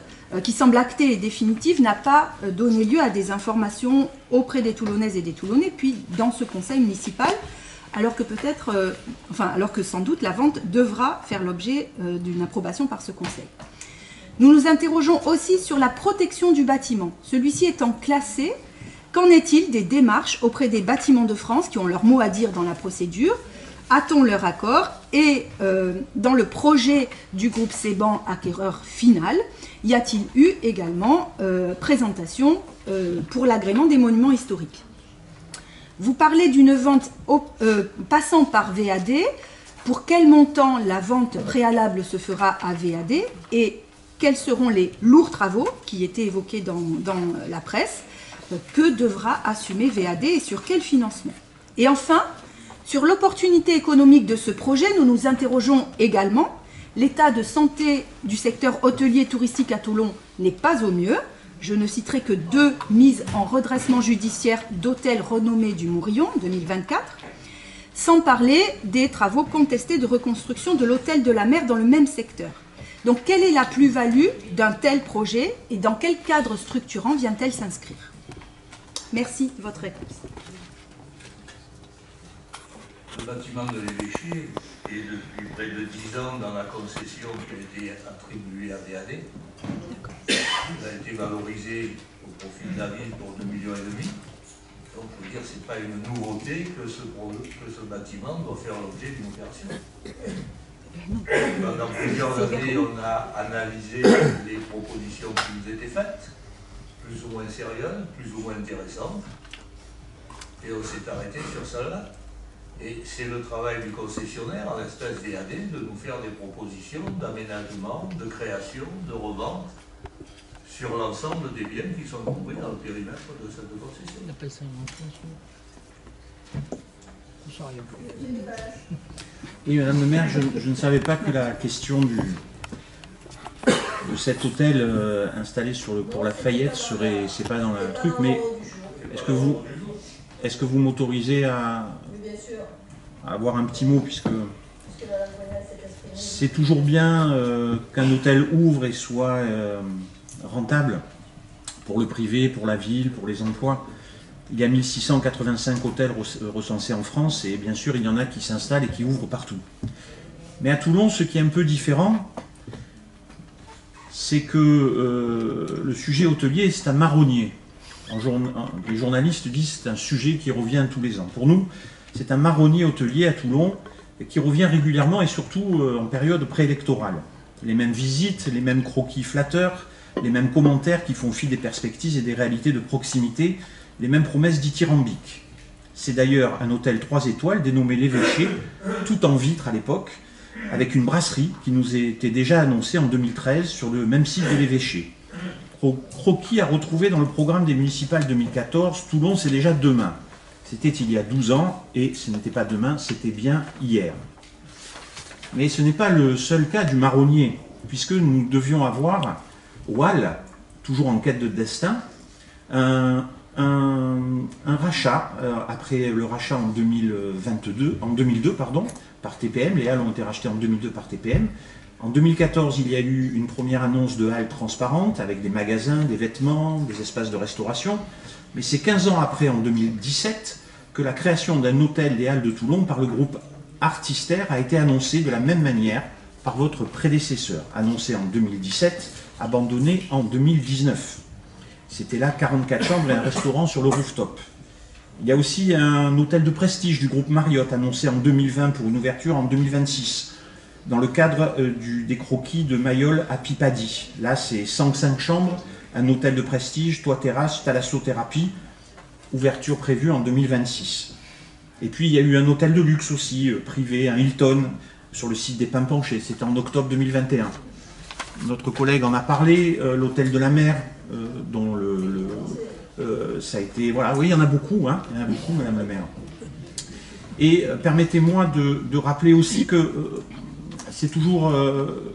qui semble actée et définitive n'a pas donné lieu à des informations auprès des Toulonnaises et des Toulonnais puis dans ce conseil municipal alors que peut-être, alors que sans doute la vente devra faire l'objet d'une approbation par ce conseil. Nous nous interrogeons aussi sur la protection du bâtiment. Celui-ci étant classé, qu'en est-il des démarches auprès des Bâtiments de France qui ont leur mot à dire dans la procédure? A-t-on leur accord? Et dans le projet du groupe Seban acquéreur final, y a-t-il eu également présentation pour l'agrément des monuments historiques? Vous parlez d'une vente passant par VAD. Pour quel montant la vente préalable se fera à VAD? Et quels seront les lourds travaux qui étaient évoqués dans la presse? Que devra assumer VAD et sur quel financement? Et enfin, sur l'opportunité économique de ce projet, nous nous interrogeons également. L'état de santé du secteur hôtelier touristique à Toulon n'est pas au mieux. Je ne citerai que 2 mises en redressement judiciaire d'hôtels renommés du Mourillon 2024, sans parler des travaux contestés de reconstruction de l'hôtel de la Mer dans le même secteur. Donc, quelle est la plus-value d'un tel projet et dans quel cadre structurant vient-elle s'inscrire? Merci de votre réponse. Le bâtiment de l'évêché et depuis près de 10 ans dans la concession qui a été attribuée à DAD. Elle a été valorisée au profit de la ville pour 2,5 millions. Donc, je veux dire, ce n'est pas une nouveauté que ce bâtiment doit faire l'objet d'une opération. Pendant plusieurs années, on a analysé les propositions qui nous étaient faites, plus ou moins sérieuses, plus ou moins intéressantes, et on s'est arrêté sur celle-là. Et c'est le travail du concessionnaire, en l'espèce DAD, de nous faire des propositions d'aménagement, de création, de revente, sur l'ensemble des biens qui sont compris dans le périmètre de cette concession. On appelle ça une mention. Oui, Madame le maire, je ne savais pas que la question de cet hôtel installé pour la Fayette serait, c'est pas dans le truc, mais est-ce que vous m'autorisez à avoir un petit mot, puisque c'est toujours bien qu'un hôtel ouvre et soit rentable pour le privé, pour la ville, pour les emplois. Il y a 1685 hôtels recensés en France et bien sûr il y en a qui s'installent et qui ouvrent partout. Mais à Toulon, ce qui est un peu différent, c'est que le sujet hôtelier, c'est un marronnier. Les journalistes disent que c'est un sujet qui revient tous les ans. Pour nous, c'est un marronnier hôtelier à Toulon qui revient régulièrement et surtout en période préélectorale. Les mêmes visites, les mêmes croquis flatteurs, les mêmes commentaires qui font fi des perspectives et des réalités de proximité, les mêmes promesses dithyrambiques. C'est d'ailleurs un hôtel 3 étoiles dénommé L'Évêché, tout en vitre à l'époque, avec une brasserie qui nous était déjà annoncée en 2013 sur le même site de L'Évêché. Croquis à retrouver dans le programme des municipales 2014, Toulon c'est déjà demain. C'était il y a 12 ans et ce n'était pas demain, c'était bien hier. Mais ce n'est pas le seul cas du marronnier, puisque nous devions avoir, Wall, toujours en quête de destin, un rachat, après le rachat en 2002 par TPM, les halles ont été rachetées en 2002 par TPM. En 2014, il y a eu une première annonce de halles transparentes avec des magasins, des vêtements, des espaces de restauration. Mais c'est 15 ans après, en 2017, que la création d'un hôtel des Halles de Toulon par le groupe Artister a été annoncée de la même manière par votre prédécesseur, annoncé en 2017, abandonné en 2019. C'était là 44 chambres et un restaurant sur le rooftop. Il y a aussi un hôtel de prestige du groupe Marriott, annoncé en 2020 pour une ouverture en 2026, dans le cadre des croquis de Mayol à Pipadi. Là, c'est 105 chambres, un hôtel de prestige, toit terrasse, thalassothérapie, ouverture prévue en 2026. Et puis, il y a eu un hôtel de luxe aussi, privé, un Hilton, sur le site des Pins-Penchés. C'était en octobre 2021. Notre collègue en a parlé, l'hôtel de la mer, dont ça a été... Voilà, oui, il y en a beaucoup, hein, il y en a beaucoup, Madame la maire. Et permettez-moi de rappeler aussi que c'est toujours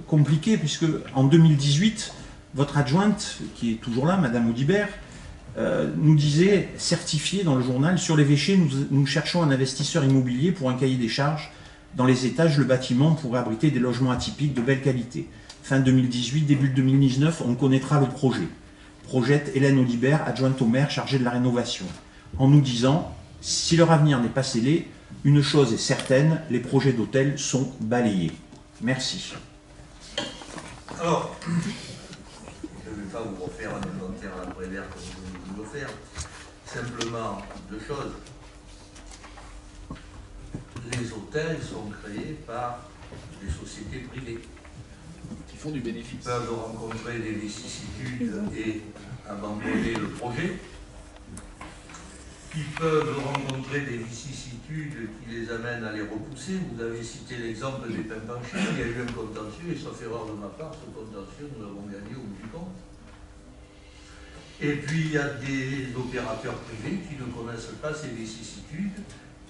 compliqué, puisque en 2018, votre adjointe, qui est toujours là, Madame Audibert, nous disait, certifié dans le journal, sur l'Évêché, nous cherchons un investisseur immobilier pour un cahier des charges. Dans les étages, le bâtiment pourrait abriter des logements atypiques de belle qualité. Fin 2018, début 2019, on connaîtra le projet. Projette Hélène Audibert, adjointe au maire chargée de la rénovation, en nous disant, si leur avenir n'est pas scellé, une chose est certaine, les projets d'hôtel sont balayés. Merci. Alors, je ne vais pas vous refaire un inventaire à l'après-vert comme vous venez de le faire. Simplement, deux choses. Les hôtels sont créés par des sociétés privées. Qui font du bénéfice. Ils peuvent rencontrer des vicissitudes et abandonner le projet. Ils peuvent rencontrer des vicissitudes qui les amènent à les repousser. Vous avez cité l'exemple des Pins-Penchés. Il y a eu un contentieux, et sauf erreur de ma part, ce contentieux, nous l'avons gagné au bout du compte. Et puis, il y a des opérateurs privés qui ne connaissent pas ces vicissitudes,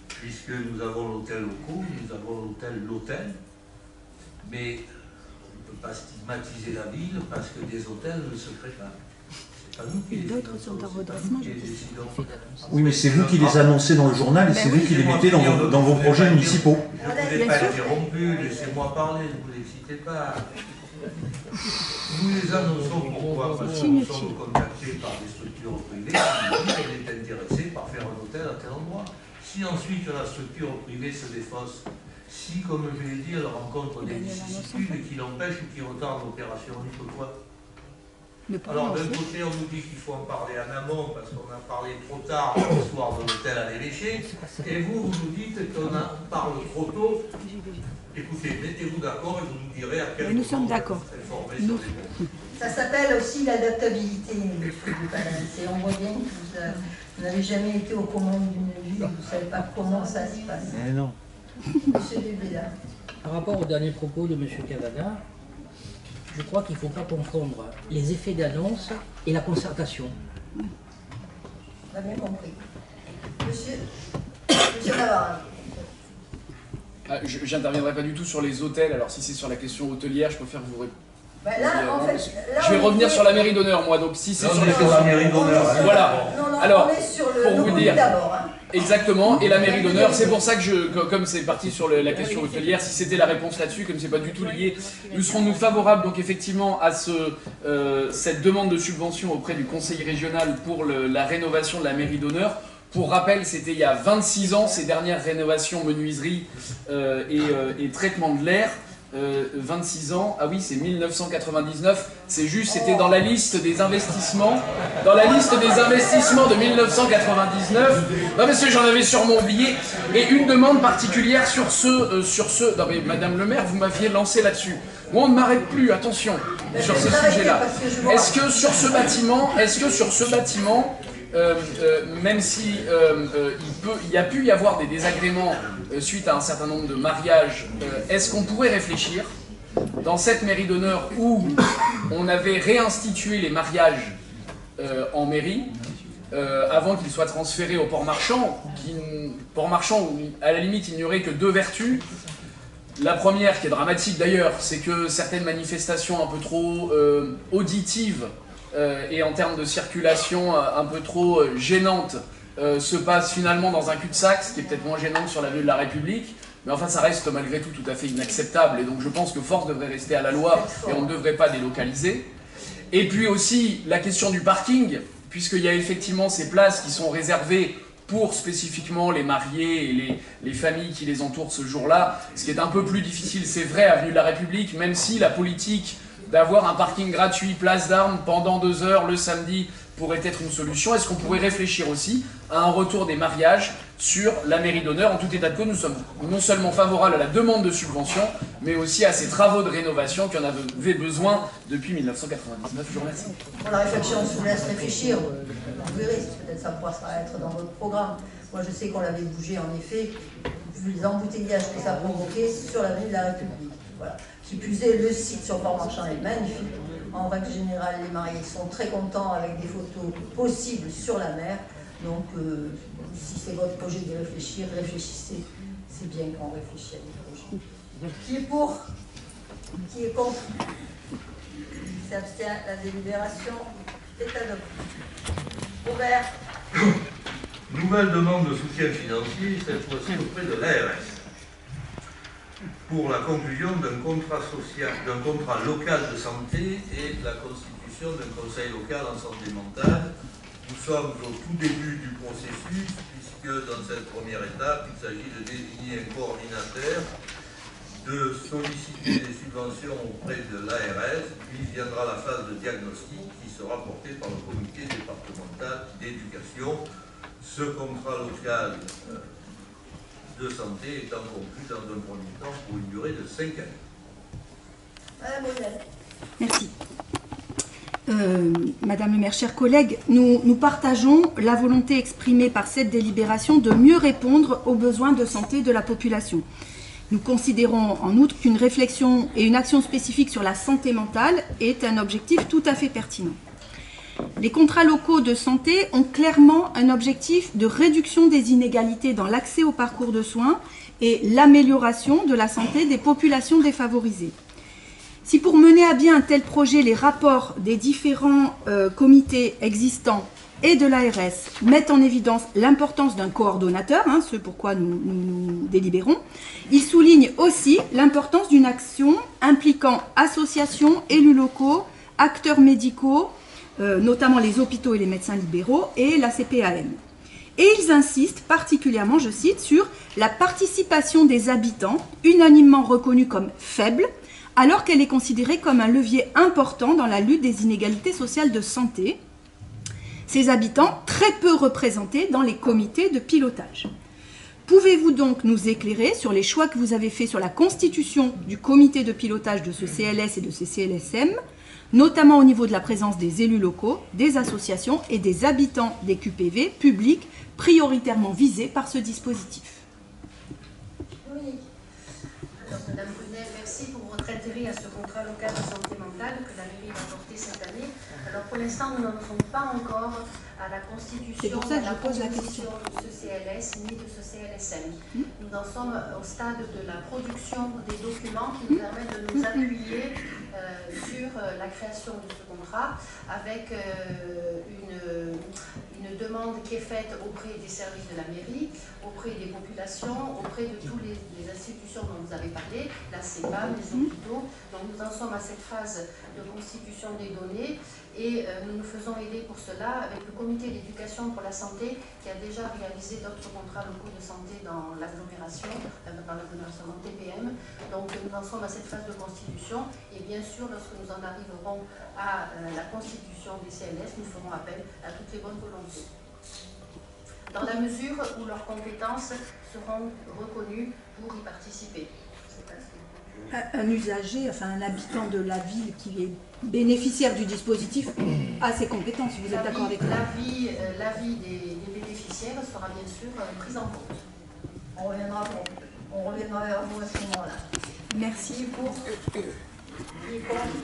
puisque nous avons l'hôtel locaux, nous avons l'hôtel, mais on ne peut pas stigmatiser la ville parce que des hôtels ne se créent pas. Et d'autres sont en redressement, je pense. Oui, mais c'est vous qui les annoncez dans le journal et c'est vous qui les mettez dans vos projets municipaux. Je ne vous ai pas interrompu, laissez-moi parler, ne vous excitez pas. Nous les annonçons pourquoi? Parce que nous sommes contactés par des structures privées qui nous disent qu'elle est intéressée par faire un hôtel à tel endroit. Si ensuite la structure privée se défausse si, comme je l'ai dit, elle rencontre des vicissitudes qui l'empêchent ou qui retardent l'opération, on y peut quoi? Alors d'un côté, on nous dit qu'il faut en parler en amont parce qu'on a parlé trop tard le soir de l'hôtel à l'évêché, et vous nous dites qu'on parle trop tôt. Écoutez, mettez-vous d'accord et vous nous direz à quel moment nous sommes d'accord. Ça s'appelle aussi l'adaptabilité, monsieur Dupalin. On voit bien que vous n'avez jamais été aux commandes d'une ville, vous ne savez pas comment ça se passe. Eh non. Monsieur Dubéda. Par rapport au dernier propos de M. Cavada, je crois qu'il ne faut pas confondre les effets d'annonce et la concertation. On a bien compris. Monsieur Navarre. Je n'interviendrai pas du tout sur les hôtels, alors si c'est sur la question hôtelière, je préfère vous répondre. Je vais revenir sur la mairie d'honneur, moi, donc si c'est sur la mairie d'honneur. Voilà. Alors, pour vous dire, d'abord. exactement, et la mairie d'honneur, c'est pour ça que comme c'est parti sur la question hôtelière, si c'était la réponse là-dessus, comme c'est pas du tout lié, nous serons favorables donc effectivement à cette demande de subvention auprès du conseil régional pour la rénovation de la mairie d'honneur. Pour rappel, c'était il y a 26 ans, ces dernières rénovations menuiserie et traitement de l'air. 26 ans, ah oui, c'est 1999, c'est juste, c'était dans la liste des investissements, de 1999. Non, parce que j'en avais sûrement oublié. Et une demande particulière sur ce. Non, mais Madame le maire, vous m'aviez lancé là-dessus. Moi, on ne m'arrête plus, attention, sur ces sujets-là. Est-ce que sur ce bâtiment, même si il y a pu y avoir des désagréments suite à un certain nombre de mariages, est-ce qu'on pourrait réfléchir, dans cette mairie d'honneur où on avait réinstitué les mariages en mairie, avant qu'ils soient transférés au port marchand, où à la limite il n'y aurait que deux vertus. La première, qui est dramatique d'ailleurs, c'est que certaines manifestations un peu trop auditives et en termes de circulation un peu trop gênante se passe finalement dans un cul-de-sac, ce qui est peut-être moins gênant que sur l'avenue de la République, mais enfin ça reste malgré tout à fait inacceptable, et donc je pense que force devrait rester à la loi et on ne devrait pas délocaliser. Et puis aussi la question du parking, puisqu'il y a effectivement ces places qui sont réservées pour spécifiquement les mariés et les familles qui les entourent ce jour-là, ce qui est un peu plus difficile, c'est vrai, avenue de la République, même si la politique d'avoir un parking gratuit, place d'Armes, pendant 2 heures le samedi, pourrait être une solution. Est-ce qu'on pourrait réfléchir aussi à un retour des mariages sur la mairie d'honneur? En tout état de cause, nous sommes non seulement favorables à la demande de subvention, mais aussi à ces travaux de rénovation qui en avaient besoin depuis 1999. Je vous remercie. Pour la réflexion, je vous laisse réfléchir. Vous verrez, peut-être ça pourra être dans votre programme. Moi, je sais qu'on l'avait bougé, en effet, vu les embouteillages que ça provoquait sur l'avenue de la République. Voilà. Qui plus est, le site sur Port-Marchand est magnifique. En règle générale, les mariés sont très contents avec des photos possibles sur la mer. Donc, si c'est votre projet de réfléchir, réfléchissez. C'est bien qu'on réfléchisse à des projets. Qui est pour? Qui est contre? Qui s'abstient? La délibération est adoptée. Ouvert. Nouvelle demande de soutien financier, cette fois-ci auprès de l'ARS, pour la conclusion d'un contrat local de santé et la constitution d'un conseil local en santé mentale. Nous sommes au tout début du processus, puisque dans cette première étape, il s'agit de désigner un coordinateur, de solliciter des subventions auprès de l'ARS, puis viendra la phase de diagnostic qui sera portée par le comité départemental d'éducation. Ce contrat local de santé étant conclu dans un premier temps pour une durée de 5 années. Madame Brunel. Merci. Madame le maire, chers collègues, nous partageons la volonté exprimée par cette délibération de mieux répondre aux besoins de santé de la population. Nous considérons en outre qu'une réflexion et une action spécifique sur la santé mentale est un objectif tout à fait pertinent. Les contrats locaux de santé ont clairement un objectif de réduction des inégalités dans l'accès au parcours de soins et l'amélioration de la santé des populations défavorisées. Si pour mener à bien un tel projet, les rapports des différents comités existants et de l'ARS mettent en évidence l'importance d'un coordonnateur, ce pourquoi nous délibérons, ils soulignent aussi l'importance d'une action impliquant associations, élus locaux, acteurs médicaux, notamment les hôpitaux et les médecins libéraux, et la CPAM. Et ils insistent particulièrement, je cite, sur la participation des habitants, unanimement reconnue comme faible, alors qu'elle est considérée comme un levier important dans la lutte des inégalités sociales de santé. Ces habitants très peu représentés dans les comités de pilotage. Pouvez-vous donc nous éclairer sur les choix que vous avez faits sur la constitution du comité de pilotage de ce CLS et de ces CLSM, notamment au niveau de la présence des élus locaux, des associations et des habitants des QPV publics prioritairement visés par ce dispositif? Oui. Alors, Madame Brunel, merci pour votre intérêt à ce contrat local de santé mentale que la mairie va porter cette année. Alors, pour l'instant, nous n'en sommes pas encore à la constitution, c'est pour ça que je pose la question, de ce CLS ni de ce CLSM. Nous en sommes au stade de la production des documents qui nous permettent de nous appuyer sur la création de ce contrat avec une demande qui est faite auprès des services de la mairie, auprès des populations, auprès de toutes les institutions dont vous avez parlé, la CEPAM, les hôpitaux. Donc nous en sommes à cette phase de constitution des données et nous nous faisons aider pour cela avec le comité d'éducation pour la santé qui a déjà réalisé d'autres contrats locaux de santé dans l'agglomération TPM. Donc nous en sommes à cette phase de constitution et bien sûr lorsque nous en arriverons à la constitution des CLS, nous ferons appel à toutes les bonnes volontés. Dans la mesure où leurs compétences seront reconnues pour y participer. Un usager, enfin un habitant de la ville qui est bénéficiaire du dispositif a ses compétences, vous êtes d'accord avec moi? L'avis des bénéficiaires sera bien sûr pris en compte. On reviendra vers vous à ce moment-là. Merci. Pour qui compte,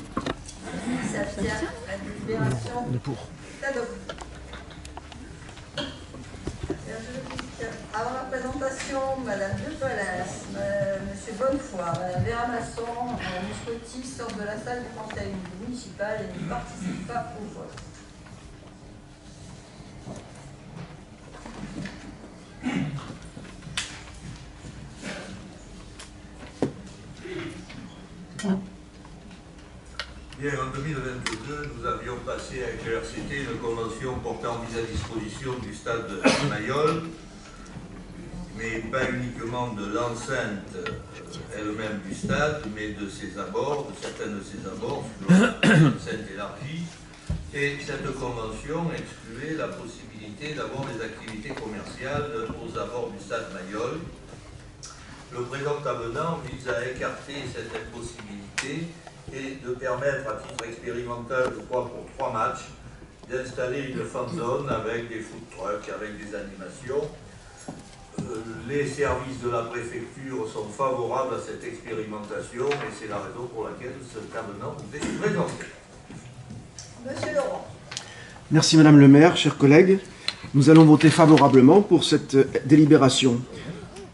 qui s'abstient, la délibération est adoptée. Avant la présentation, Madame De Palace, Monsieur Bonnefoy, Madame Véramasson, Madame Muscotti sortent de la salle du conseil municipal et ne participent pas au vote. Bien, en 2022, nous avions passé avec le RCT une convention portant mise à disposition du stade de Mayol, mais pas uniquement de l'enceinte elle-même du stade, mais de ses abords, de certains de ses abords, sur l'enceinte élargie. Et cette convention excluait la possibilité d'avoir des activités commerciales aux abords du stade Mayol. Le présent avenant vise à écarter cette impossibilité et de permettre à titre expérimental, je crois pour 3 matchs, d'installer une fan zone avec des food trucks, avec des animations. Les services de la préfecture sont favorables à cette expérimentation et c'est la raison pour laquelle cet avenant vous est présenté. Monsieur Laurent. Merci Madame le maire, chers collègues. Nous allons voter favorablement pour cette délibération.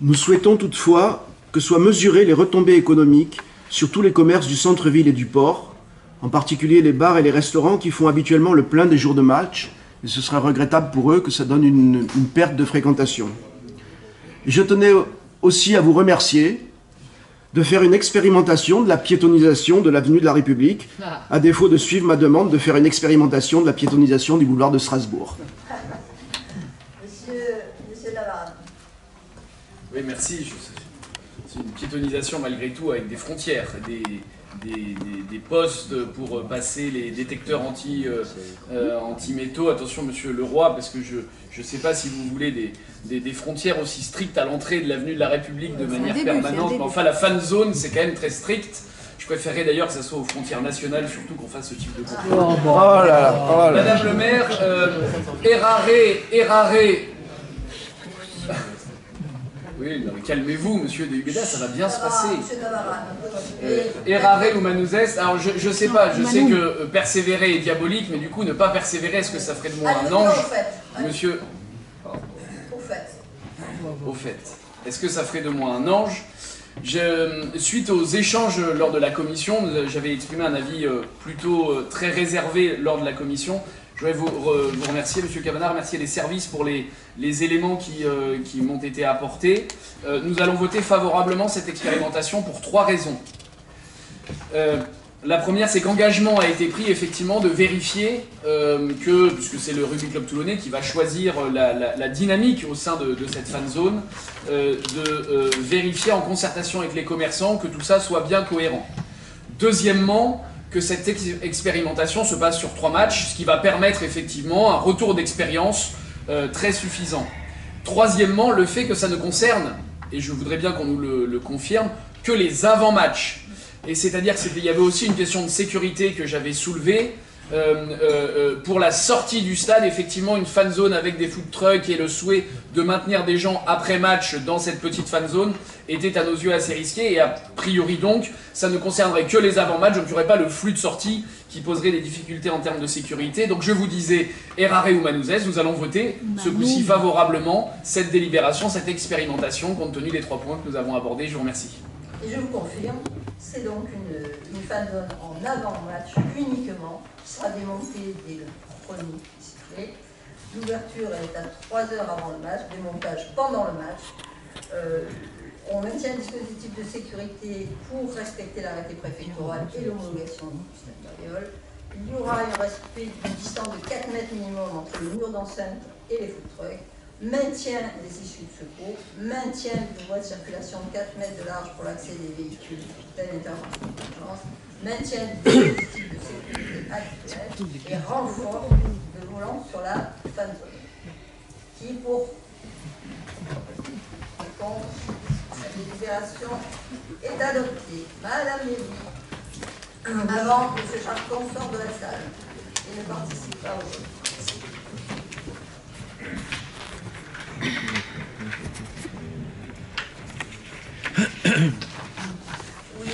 Nous souhaitons toutefois que soient mesurées les retombées économiques sur tous les commerces du centre-ville et du port, en particulier les bars et les restaurants qui font habituellement le plein des jours de match, et ce sera regrettable pour eux que ça donne une perte de fréquentation. Je tenais aussi à vous remercier de faire une expérimentation de la piétonisation de l'avenue de la République, à défaut de suivre ma demande de faire une expérimentation de la piétonisation du boulevard de Strasbourg. Monsieur Lavarde. Oui, merci. C'est une piétonisation malgré tout avec des frontières, des postes pour passer les détecteurs anti-métaux. Attention, monsieur Leroy, parce que je ne sais pas si vous voulez des frontières aussi strictes à l'entrée de l'avenue de la République de manière permanente. Mais enfin, la fan zone, c'est quand même très strict. Je préférerais d'ailleurs que ça soit aux frontières nationales, surtout qu'on fasse ce type de contrôle. Madame le maire, errare. Oui, calmez-vous, monsieur de Hubeda, ça va bien se passer. Errare humanus est. Alors, je sais pas, je sais que persévérer est diabolique, mais du coup, ne pas persévérer, est-ce que ça ferait de moi un ange? Monsieur. Au fait. Est-ce que ça ferait de moi un ange? Suite aux échanges lors de la commission, j'avais exprimé un avis plutôt très réservé lors de la commission. Je voudrais vous remercier, monsieur Cabanard, remercier les services pour les éléments qui m'ont été apportés. Nous allons voter favorablement cette expérimentation pour 3 raisons. La première, c'est qu'engagement a été pris effectivement de vérifier puisque c'est le Rugby Club Toulonnais qui va choisir la dynamique au sein de cette fan zone, vérifier en concertation avec les commerçants que tout ça soit bien cohérent. Deuxièmement, que cette expérimentation se passe sur 3 matchs, ce qui va permettre effectivement un retour d'expérience très suffisant. Troisièmement, le fait que ça ne concerne, et je voudrais bien qu'on nous le confirme, que les avant-matchs. Et c'est-à-dire qu'il y avait aussi une question de sécurité que j'avais soulevée. Pour la sortie du stade, effectivement, une fan zone avec des food trucks et le souhait de maintenir des gens après match dans cette petite fan zone était à nos yeux assez risqué. Et a priori donc, ça ne concernerait que les avant-matchs, donc il n'y aurait pas le flux de sortie qui poserait des difficultés en termes de sécurité. Donc je vous disais, errare ou manuzes, nous allons voter ce coup-ci favorablement cette délibération, cette expérimentation, compte tenu des 3 points que nous avons abordés. Je vous remercie. Et je vous confirme, c'est donc une fan zone en avant-match uniquement, qui sera démontée dès le premier sifflet. L'ouverture est à 3 heures avant le match, démontage pendant le match. On maintient un dispositif de sécurité pour respecter l'arrêté préfectoral et l'homologation du stade Mariol. Il y aura un respect d'une distance de 4 mètres minimum entre les murs d'enceinte et les food trucks. Maintien des issues de secours, maintien d'une voie de circulation de 4 mètres de large pour l'accès des véhicules telle intervention d'urgence, maintien du dispositif de sécurité actuel et renfort de volants sur la fan zone. Qui pour et contre cette délibération est adoptée. Madame Lévy, avant que M. Charton sorte de la salle et ne participe pas au vote. Oui,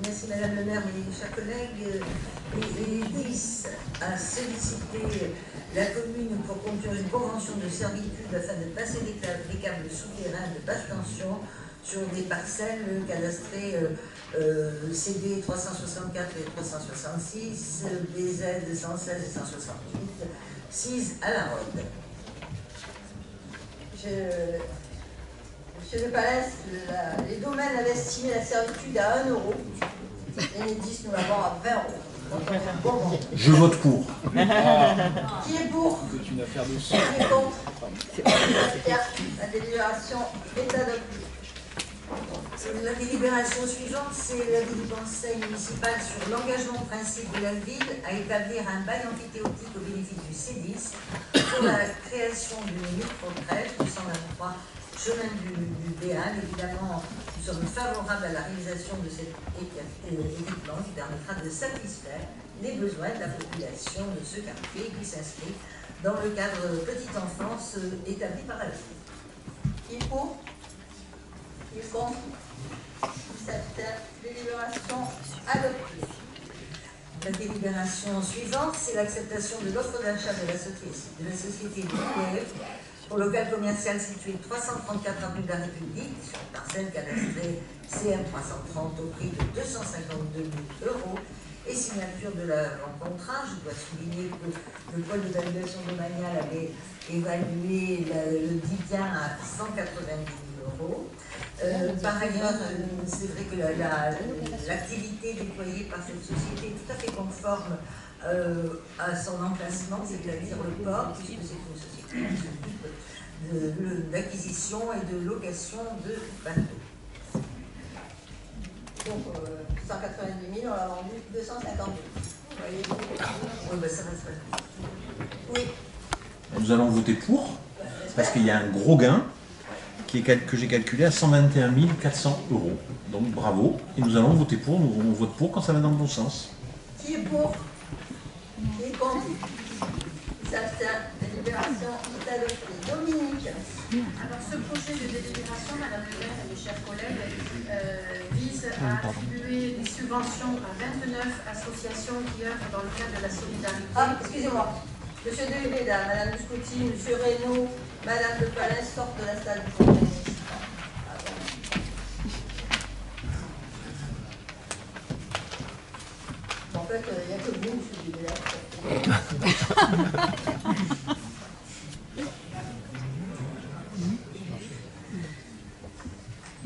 merci Madame le maire et chers collègues. Les 10 a sollicité la commune pour conclure une convention de servitude afin de passer des câbles souterrains de basse tension sur des parcelles cadastrées CD 364 et 366, BZ 116 et 168, 6 à la Rode. Monsieur Le Palais, les domaines avaient estimé la servitude à 1 euro. Les 10, nous l'avons à 20 euros. Bon. Je vote pour. Qui est pour? C'est une affaire de Qui est contre? La délibération est adoptée. La délibération suivante, c'est l'avis du conseil municipal sur l'engagement de principe de la ville à établir un bail amphithéotique au bénéfice du C10 pour la création d'une micro-crèche du 123 chemin du Béal. Évidemment, nous sommes favorables à la réalisation de cet équipement qui permettra de satisfaire les besoins de la population de ce quartier qui s'inscrit dans le cadre petite enfance établi par la ville. Qui est pour? Qui est contre? Qui s'abstient? Délibération adoptée. La délibération suivante, c'est l'acceptation de l'offre d'achat de la société DIF pour local commercial situé 334 avenue de la République, sur une parcelle cadastrée CM 330 au prix de 252 000 € et signature de l'encontrage. Je dois souligner que le pôle d'évaluation domaniale avait évalué le dit bien à 190 000 €. Par ailleurs, c'est vrai que l'activité déployée par cette société est tout à fait conforme à son emplacement, c'est-à-dire le port, puisque c'est une société qui s'occupe d'acquisition et de location de bateaux. Donc 190 000, on l'a vendu 250 000. Vous voyez? Oui, ben ça va se faire. Oui. Nous allons voter pour, parce qu'il y a un gros gain que j'ai calculé à 121 400 €. Donc bravo, et nous allons voter pour, on vote pour quand ça va dans le bon sens. Qui est pour? Qui est contre? Qui s'abstient? Délibération est adoptée. Dominique. Alors ce projet de délibération, Madame le maire et mes chers collègues, vise à attribuer des subventions à 29 associations qui œuvrent dans le cadre de la solidarité. Ah, excusez-moi. Monsieur Delveda, Madame Buscotti, Monsieur Reynaud, Madame Le Palais sortent de la salle du conseil municipal. En fait, il n'y a que vous, Monsieur Delveda.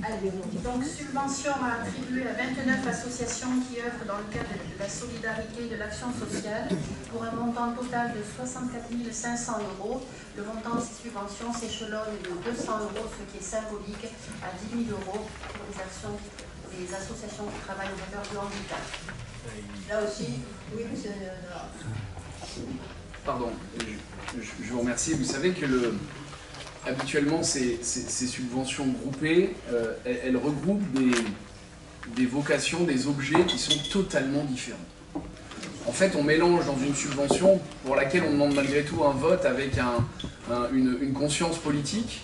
Allez, Donc, subvention à attribuer à 29 associations qui œuvrent dans le cadre de la solidarité et de l'action sociale pour un montant total de 64 500 €. Le montant de cette subvention s'échelonne de 200 €, ce qui est symbolique, à 10 000 € pour les associations qui travaillent en faveur du handicap. Là aussi, oui, monsieur. Pardon, je vous remercie. Vous savez que habituellement, ces subventions groupées, elles regroupent des vocations, des objets qui sont totalement différents. En fait, on mélange dans une subvention pour laquelle on demande malgré tout un vote avec une conscience politique,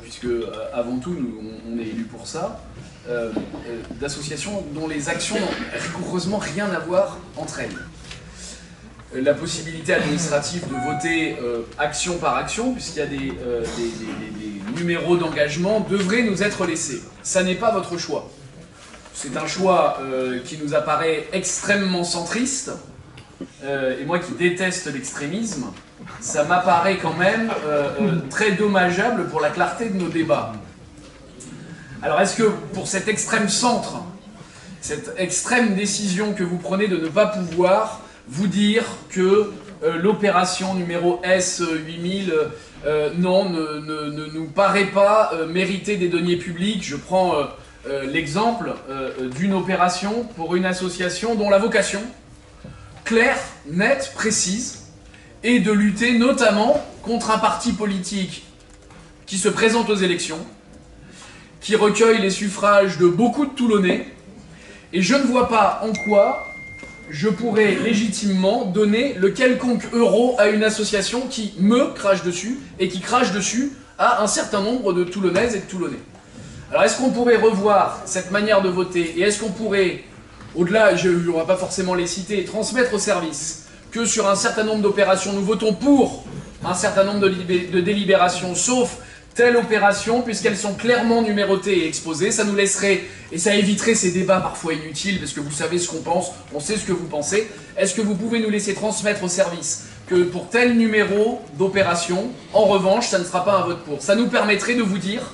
puisque avant tout, on est élus pour ça, d'associations dont les actions n'ont rigoureusement rien à voir entre elles. La possibilité administrative de voter action par action, puisqu'il y a des numéros d'engagement, devrait nous être laissée. Ça n'est pas votre choix. C'est un choix qui nous apparaît extrêmement centriste, et moi qui déteste l'extrémisme, ça m'apparaît quand même très dommageable pour la clarté de nos débats. Alors est-ce que pour cet extrême centre, cette extrême décision que vous prenez de ne pas pouvoir vous dire que l'opération numéro S8000 non, ne nous paraît pas mériter des deniers publics. Je prends l'exemple d'une opération pour une association dont la vocation, claire, nette, précise, est de lutter notamment contre un parti politique qui se présente aux élections, qui recueille les suffrages de beaucoup de Toulonnais, et je ne vois pas en quoi je pourrais légitimement donner le quelconque euro à une association qui me crache dessus et qui crache dessus à un certain nombre de Toulonnaises et de Toulonnais. Alors est-ce qu'on pourrait revoir cette manière de voter et est-ce qu'on pourrait, au-delà, on ne va pas forcément les citer, transmettre au service que sur un certain nombre d'opérations, nous votons pour un certain nombre de délibérations, sauf telle opération, puisqu'elles sont clairement numérotées et exposées, ça nous laisserait, et ça éviterait ces débats parfois inutiles, parce que vous savez ce qu'on pense, on sait ce que vous pensez. Est-ce que vous pouvez nous laisser transmettre au service que pour tel numéro d'opération, en revanche, ça ne sera pas un vote pour? Ça nous permettrait de vous dire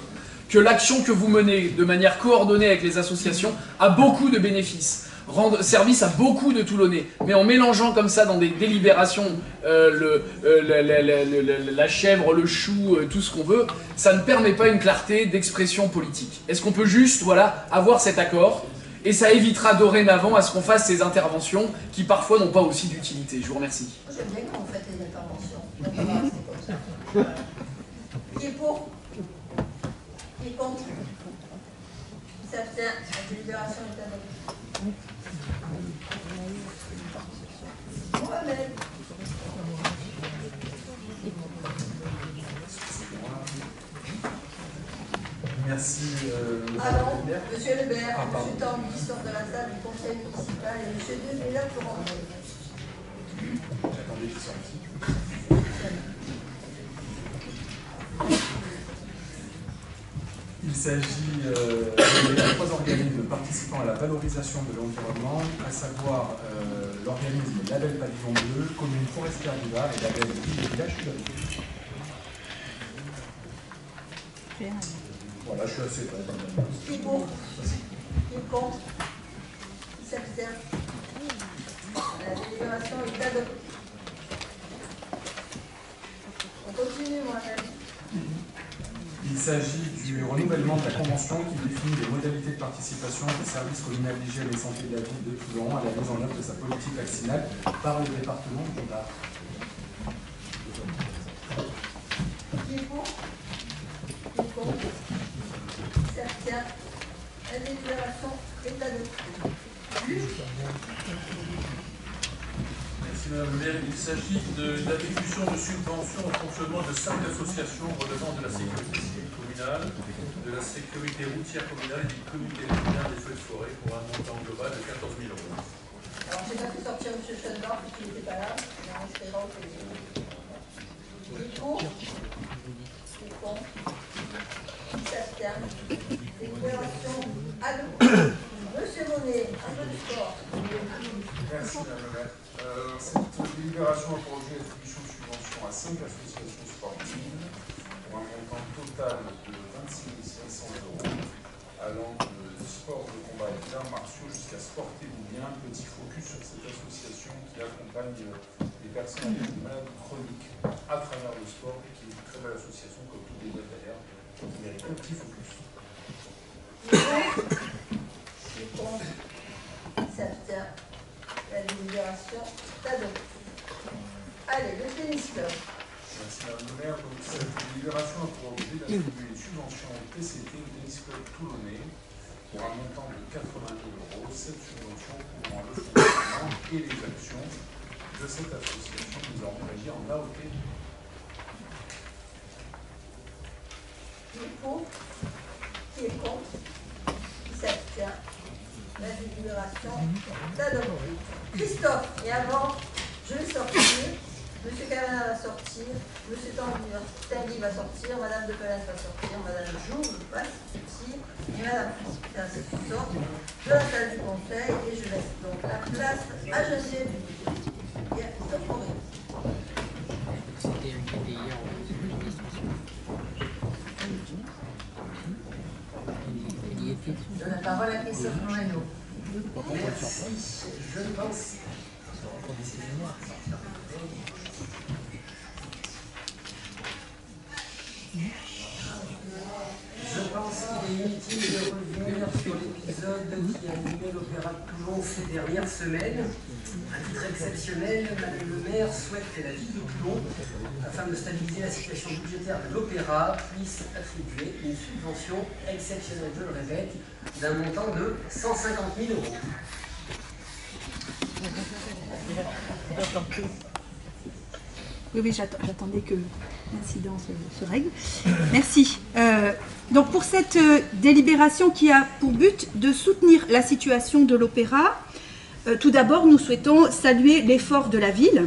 que l'action que vous menez de manière coordonnée avec les associations a beaucoup de bénéfices, rendre service à beaucoup de Toulonnais. Mais en mélangeant comme ça dans des délibérations la chèvre, le chou, tout ce qu'on veut, ça ne permet pas une clarté d'expression politique. Est-ce qu'on peut juste, voilà, avoir cet accord? Et ça évitera dorénavant à ce qu'on fasse ces interventions qui parfois n'ont pas aussi d'utilité. Je vous remercie. J'aime bien quand vous faites les interventions. Donc on va rester comme ça. Qui est pour? Qui est contre? Qui s'abstient? La délibération est adoptée. Mohamed. Merci. Alors, monsieur Lebert, monsieur Tanguy sort de la salle du conseil municipal et monsieur Denis là pour entrer. J'attendais qu'il sorte. Il s'agit de trois organismes participant à la valorisation de l'environnement, à savoir l'organisme Label Pavillon Bleu, Commune Forestière du Var et Label Ville et Village Sud. Voilà, je suis assez prêt. Qui est pour? Qui est contre? Qui s'abstient? La délibération est adoptée. On continue, Mohamed. Il s'agit du renouvellement de la convention qui définit les modalités de participation du service communal d'hygiène et santé de la ville de Toulon à la mise en œuvre de sa politique vaccinale par le département du Var. Qui est pour? Qui est contre? Qui s'abstient? La délibération est adoptée. Merci Madame le maire. Il s'agit de l'attribution de subventions au fonctionnement de 5 associations relevant de la sécurité civile communale, de la sécurité routière communale et du comité communal des feux de forêt pour un montant global de 14 000 €. Alors, je n'ai pas fait sortir M. Schoenbach puisqu'il n'était pas là, mais en espérant que... Qui est pour? Qui est contre? Qui s'abstient? Délibération adoptée. Monsieur Monet, un peu de sport. Merci Madame le maire. Cette délibération a pour objet l'attribution de subventions à 5 associations sportives pour un montant total de 26 500 €, allant de sport de combat et d'arts martiaux jusqu'à Sportez-vous bien. Petit focus sur cette association qui accompagne les personnes avec des maladies chroniques à travers le sport et qui est une très belle association comme toutes les autres d'ailleurs, qui mérite un petit focus. La délibération s'adopte. Allez, le tennis club. Merci Madame le maire. Donc, cette délibération a pour objet d'attribuer une subvention au TCT, le tennis club toulonnais, pour un montant de 80 000 €. Cette subvention couvrant le fonctionnement et les actions de cette association désormais régie en AOT. Qui est pour? Qui est contre? Qui s'abstient? La délibération s'adopte. Christophe, et avant, je vais sortir. Monsieur Cavana va sortir, Monsieur Tanguy va sortir, Madame de Pelin va sortir, Madame Joux va sortir, et Madame François sort de la salle du conseil, et je laisse donc la place à José et à Christophe Maurice. C'était un qui hier en administration. Je donne la parole à Christophe Moreno. Merci. Je pense. Je pense qu'il est inutile de revenir sur l'épisode qui a animé l'Opéra de Toulon ces dernières semaines. À titre exceptionnel, Madame le maire souhaite que la ville de Toulon, afin de stabiliser la situation budgétaire de l'Opéra, puisse attribuer une subvention exceptionnelle, je le répète, d'un montant de 150 000 €. Oui, j'attendais que l'incident se règle. Merci. Donc pour cette délibération qui a pour but de soutenir la situation de l'Opéra, tout d'abord nous souhaitons saluer l'effort de la ville,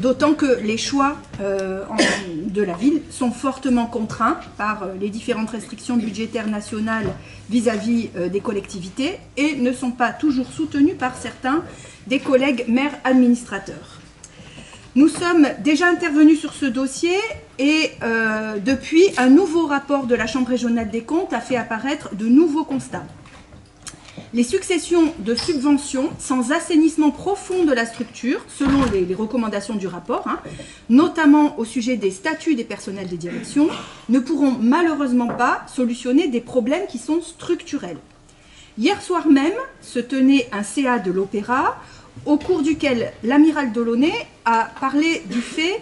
d'autant que les choix de la ville sont fortement contraints par les différentes restrictions budgétaires nationales vis-à-vis des collectivités et ne sont pas toujours soutenus par certains des collègues maires administrateurs. Nous sommes déjà intervenus sur ce dossier et depuis, un nouveau rapport de la Chambre régionale des comptes a fait apparaître de nouveaux constats. Les successions de subventions sans assainissement profond de la structure, selon les recommandations du rapport, notamment au sujet des statuts des personnels des directions, ne pourront malheureusement pas solutionner des problèmes qui sont structurels. Hier soir même se tenait un CA de l'Opéra, au cours duquel l'amiral Delaunay a parlé du fait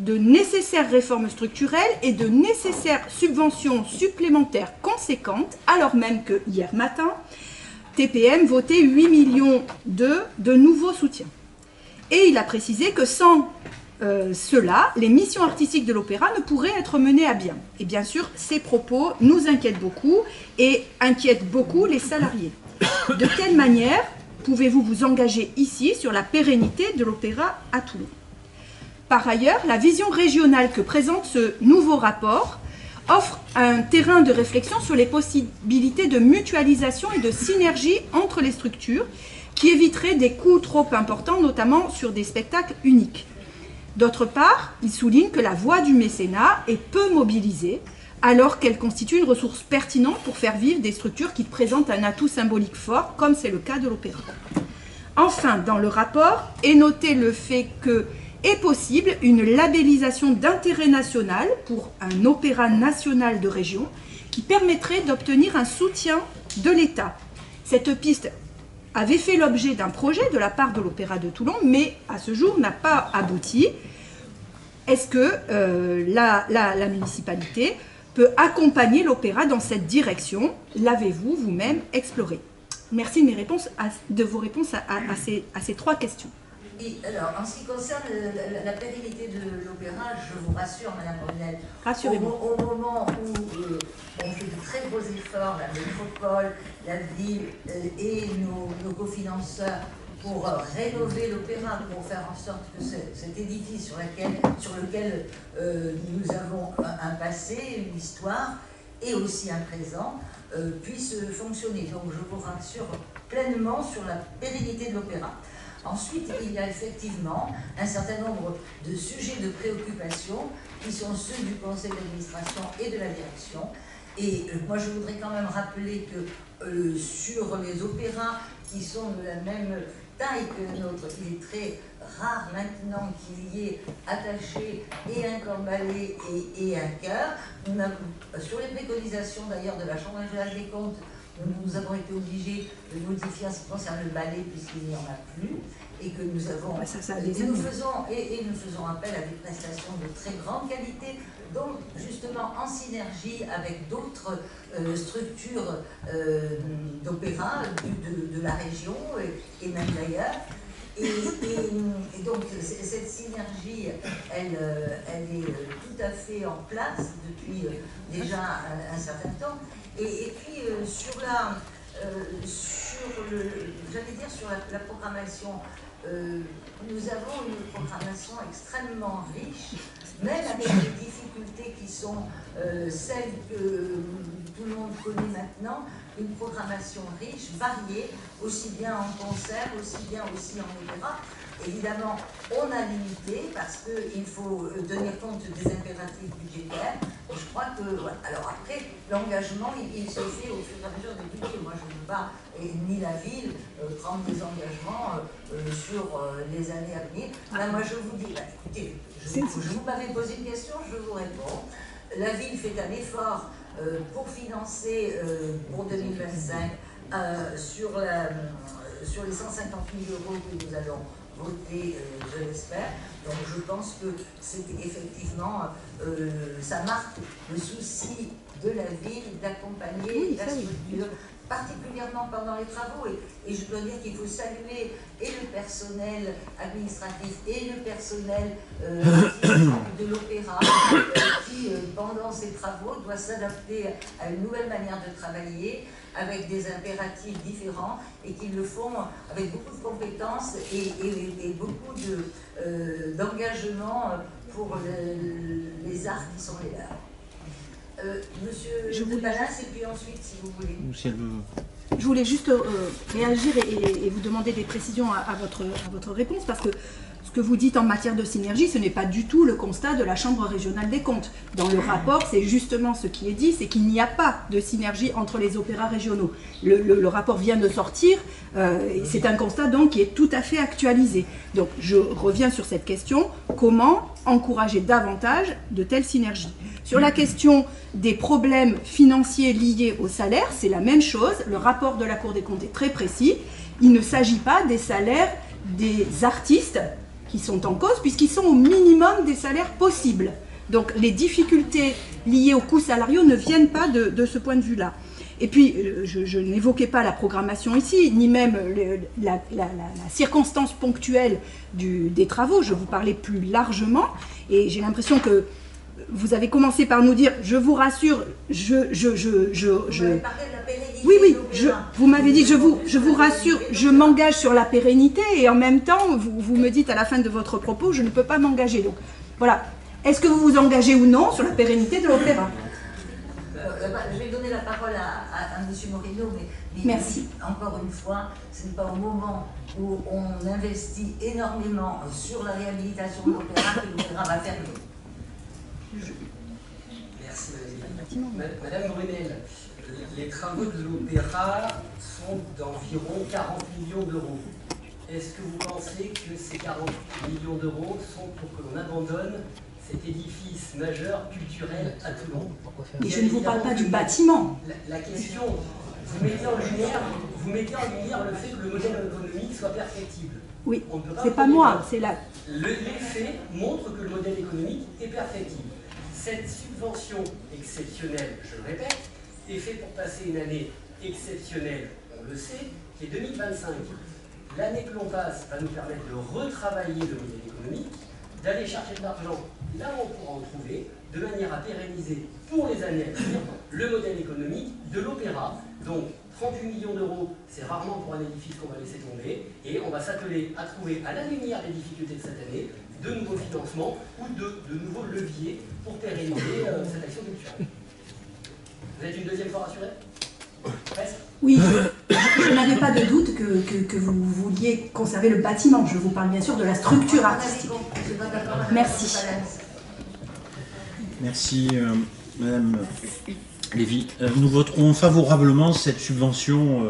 de nécessaires réformes structurelles et de nécessaires subventions supplémentaires conséquentes, alors même que hier matin, TPM votait 8 millions de nouveaux soutiens. Et il a précisé que sans cela, les missions artistiques de l'Opéra ne pourraient être menées à bien. Et bien sûr, ces propos nous inquiètent beaucoup et inquiètent beaucoup les salariés. De quelle manière pouvez-vous vous engager ici sur la pérennité de l'Opéra à Toulon? Par ailleurs, la vision régionale que présente ce nouveau rapport offre un terrain de réflexion sur les possibilités de mutualisation et de synergie entre les structures qui éviteraient des coûts trop importants, notamment sur des spectacles uniques. D'autre part, il souligne que la voie du mécénat est peu mobilisée, alors qu'elle constitue une ressource pertinente pour faire vivre des structures qui présentent un atout symbolique fort, comme c'est le cas de l'Opéra. Enfin, dans le rapport est noté le fait que est possible une labellisation d'intérêt national pour un opéra national de région qui permettrait d'obtenir un soutien de l'État. Cette piste avait fait l'objet d'un projet de la part de l'Opéra de Toulon, mais à ce jour n'a pas abouti. Est-ce que la municipalité peut accompagner l'Opéra dans cette direction? L'avez-vous vous-même exploré? Merci de vos réponses à ces trois questions. Et alors, en ce qui concerne la pérennité de l'Opéra, je vous rassure, Madame Brunel, rassurez-moi. Au moment où on fait de très gros efforts, la métropole, la ville et nos cofinanceurs, pour rénover l'Opéra, pour faire en sorte que cet édifice sur lequel nous avons un passé, une histoire et aussi un présent, puisse fonctionner. Donc je vous rassure pleinement sur la pérennité de l'Opéra. Ensuite, il y a effectivement un certain nombre de sujets de préoccupation qui sont ceux du conseil d'administration et de la direction Et moi, je voudrais quand même rappeler que sur les opéras qui sont de la même taille que le nôtre, il est très rare maintenant qu'il y ait attaché et un corps-ballet et un chœur. Sur les préconisations d'ailleurs de la Chambre régionale des comptes, nous avons été obligés de modifier en ce qui concerne le ballet puisqu'il n'y en a plus et que nous avons nous faisons appel à des prestations de très grande qualité, donc justement en synergie avec d'autres structures d'opéra de la région et même d'ailleurs. Et donc cette synergie, elle est tout à fait en place depuis déjà un certain temps. Et puis sur la programmation, nous avons une programmation extrêmement riche, même avec les difficultés qui sont celles que tout le monde connaît maintenant, une programmation riche, variée, aussi bien en concert, aussi bien aussi en opéra. Évidemment, on a limité parce qu'il faut tenir compte des impératifs budgétaires. Je crois que, voilà. Alors après, l'engagement, il se fait au fur et à mesure des budgets. Moi, je ne veux pas, ni la ville, prendre des engagements sur les années à venir. Là, moi, je vous dis, écoutez, vous m'avez posé une question, je vous réponds. La ville fait un effort pour financer pour 2025 sur les 150 000 € que nous allons voter, je l'espère. Donc je pense que c'est effectivement, ça marque le souci de la ville d'accompagner la structure, particulièrement pendant les travaux. Et je dois dire qu'il faut saluer et le personnel administratif et le personnel de l'opéra qui, pendant ces travaux, doit s'adapter à une nouvelle manière de travailler, avec des impératifs différents, et qu'ils le font avec beaucoup de compétences et beaucoup d'engagement pour les arts qui sont les leurs. Monsieur Balas, et puis ensuite, si vous voulez. Je voulais juste réagir et vous demander des précisions à votre réponse, parce que ce que vous dites en matière de synergie, ce n'est pas du tout le constat de la Chambre régionale des comptes. Dans le rapport, c'est justement ce qui est dit, c'est qu'il n'y a pas de synergie entre les opéras régionaux. Le rapport vient de sortir, c'est un constat donc qui est tout à fait actualisé. Donc je reviens sur cette question, comment encourager davantage de telles synergies? Sur la question des problèmes financiers liés au salaire, c'est la même chose. Le rapport de la Cour des comptes est très précis. Il ne s'agit pas des salaires des artistes qui sont en cause, puisqu'ils sont au minimum des salaires possibles. Donc les difficultés liées aux coûts salariaux ne viennent pas de ce point de vue-là. Et puis, je n'évoquais pas la programmation ici, ni même la circonstance ponctuelle des travaux. Je vous parlais plus largement, et j'ai l'impression que vous avez commencé par nous dire, je vous rassure, Vous avez parlé de la pérennité. Oui, vous m'avez dit, je vous rassure, je m'engage sur la pérennité, et en même temps, vous me dites à la fin de votre propos, je ne peux pas m'engager. Donc, voilà. Est-ce que vous vous engagez ou non sur la pérennité de l'opéra? Je vais donner la parole à M. Moreno, mais merci. Encore une fois, ce n'est pas au moment où on investit énormément sur la réhabilitation de l'opéra que l'opéra va fermer. Merci Madame Brunel. Les travaux de l'opéra sont d'environ 40 millions d'euros. Est-ce que vous pensez que ces 40 millions d'euros sont pour que l'on abandonne cet édifice majeur culturel à Toulon? Mais je ne vous parle pas du bâtiment. La question, vous mettez en lumière le fait que le modèle économique soit perfectible. Oui, c'est pas moi, c'est la... Les faits montrent que le modèle économique est perfectible. Cette subvention exceptionnelle, je le répète, est faite pour passer une année exceptionnelle, on le sait, qui est 2025. L'année que l'on passe va nous permettre de retravailler le modèle économique, d'aller chercher de l'argent là où on pourra en trouver, de manière à pérenniser pour les années à venir le modèle économique de l'opéra. Donc 38 millions d'euros, c'est rarement pour un édifice qu'on va laisser tomber, et on va s'atteler à trouver, à la lumière des difficultés de cette année, de nouveaux financements ou de nouveaux leviers pour pérenniser cette action culturelle. Vous êtes une deuxième fois rassuré? Presque? Oui, je n'avais pas de doute que vous vouliez conserver le bâtiment. Je vous parle bien sûr de la structure artistique. Merci. Merci, Madame Lévy, nous voterons favorablement cette subvention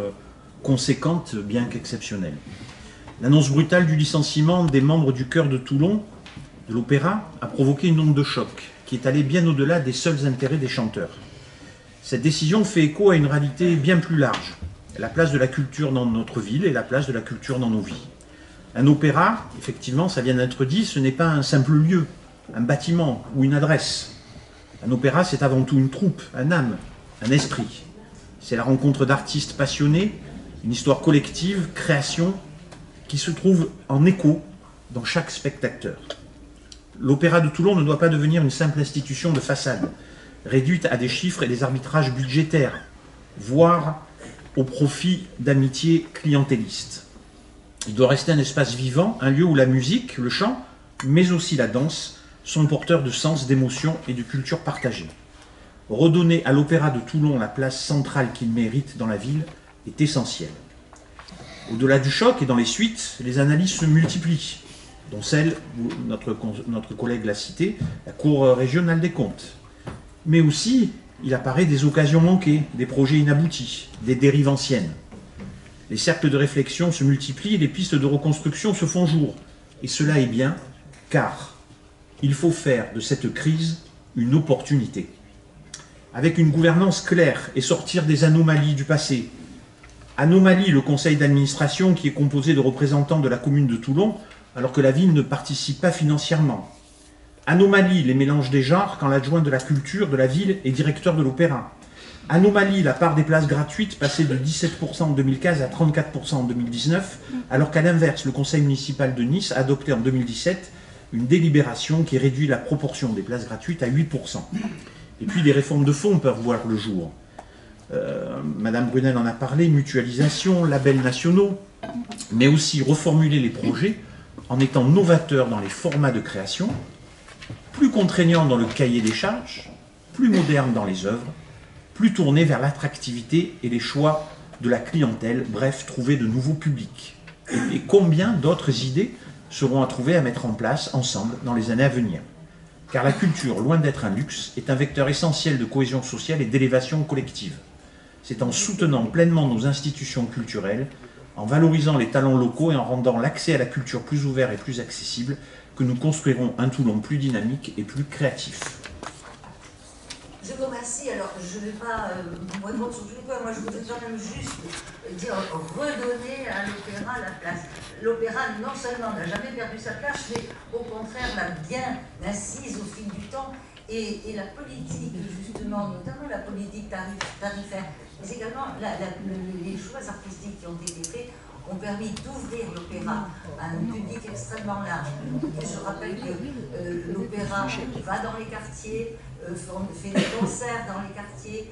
conséquente, bien qu'exceptionnelle. L'annonce brutale du licenciement des membres du chœur de Toulon, de l'Opéra, a provoqué une onde de choc qui est allée bien au-delà des seuls intérêts des chanteurs. Cette décision fait écho à une réalité bien plus large, la place de la culture dans notre ville et la place de la culture dans nos vies. Un opéra, effectivement, ça vient d'être dit, ce n'est pas un simple lieu, un bâtiment ou une adresse. Un opéra, c'est avant tout une troupe, un âme, un esprit. C'est la rencontre d'artistes passionnés, une histoire collective, création, qui se trouve en écho dans chaque spectateur. L'Opéra de Toulon ne doit pas devenir une simple institution de façade, réduite à des chiffres et des arbitrages budgétaires, voire au profit d'amitiés clientélistes. Il doit rester un espace vivant, un lieu où la musique, le chant, mais aussi la danse, sont porteurs de sens, d'émotion et de culture partagée. Redonner à l'Opéra de Toulon la place centrale qu'il mérite dans la ville est essentiel. Au-delà du choc et dans les suites, les analyses se multiplient, dont celle, notre collègue l'a citée, la Cour régionale des comptes. Mais aussi, il apparaît des occasions manquées, des projets inaboutis, des dérives anciennes. Les cercles de réflexion se multiplient et les pistes de reconstruction se font jour. Et cela est bien, car il faut faire de cette crise une opportunité. Avec une gouvernance claire et sortir des anomalies du passé. Anomalie, le conseil d'administration qui est composé de représentants de la commune de Toulon, alors que la ville ne participe pas financièrement. Anomalie, les mélanges des genres quand l'adjoint de la culture de la ville est directeur de l'opéra. Anomalie, la part des places gratuites passée de 17% en 2015 à 34% en 2019, alors qu'à l'inverse, le conseil municipal de Nice a adopté en 2017 une délibération qui réduit la proportion des places gratuites à 8%. Et puis des réformes de fond peuvent voir le jour. Madame Brunel en a parlé, mutualisation, labels nationaux, mais aussi reformuler les projets en étant novateur dans les formats de création, plus contraignant dans le cahier des charges, plus moderne dans les œuvres, plus tourné vers l'attractivité et les choix de la clientèle, bref, trouver de nouveaux publics. Et combien d'autres idées seront à trouver, à mettre en place ensemble dans les années à venir. Car la culture, loin d'être un luxe, est un vecteur essentiel de cohésion sociale et d'élévation collective. C'est en soutenant pleinement nos institutions culturelles, en valorisant les talents locaux et en rendant l'accès à la culture plus ouvert et plus accessible, que nous construirons un Toulon plus dynamique et plus créatif. Je vous remercie. Alors, je ne vais pas vous répondre sur tous les points. Moi, je voudrais quand même juste dire redonner à l'opéra la place. L'opéra, non seulement n'a jamais perdu sa place, mais au contraire l'a bien assise au fil du temps. Et la politique, justement, notamment la politique tarifaire, mais également les choix artistiques qui ont été faits, ont permis d'ouvrir l'opéra à un public extrêmement large. Et je rappelle que l'opéra va dans les quartiers, fait des concerts dans les quartiers,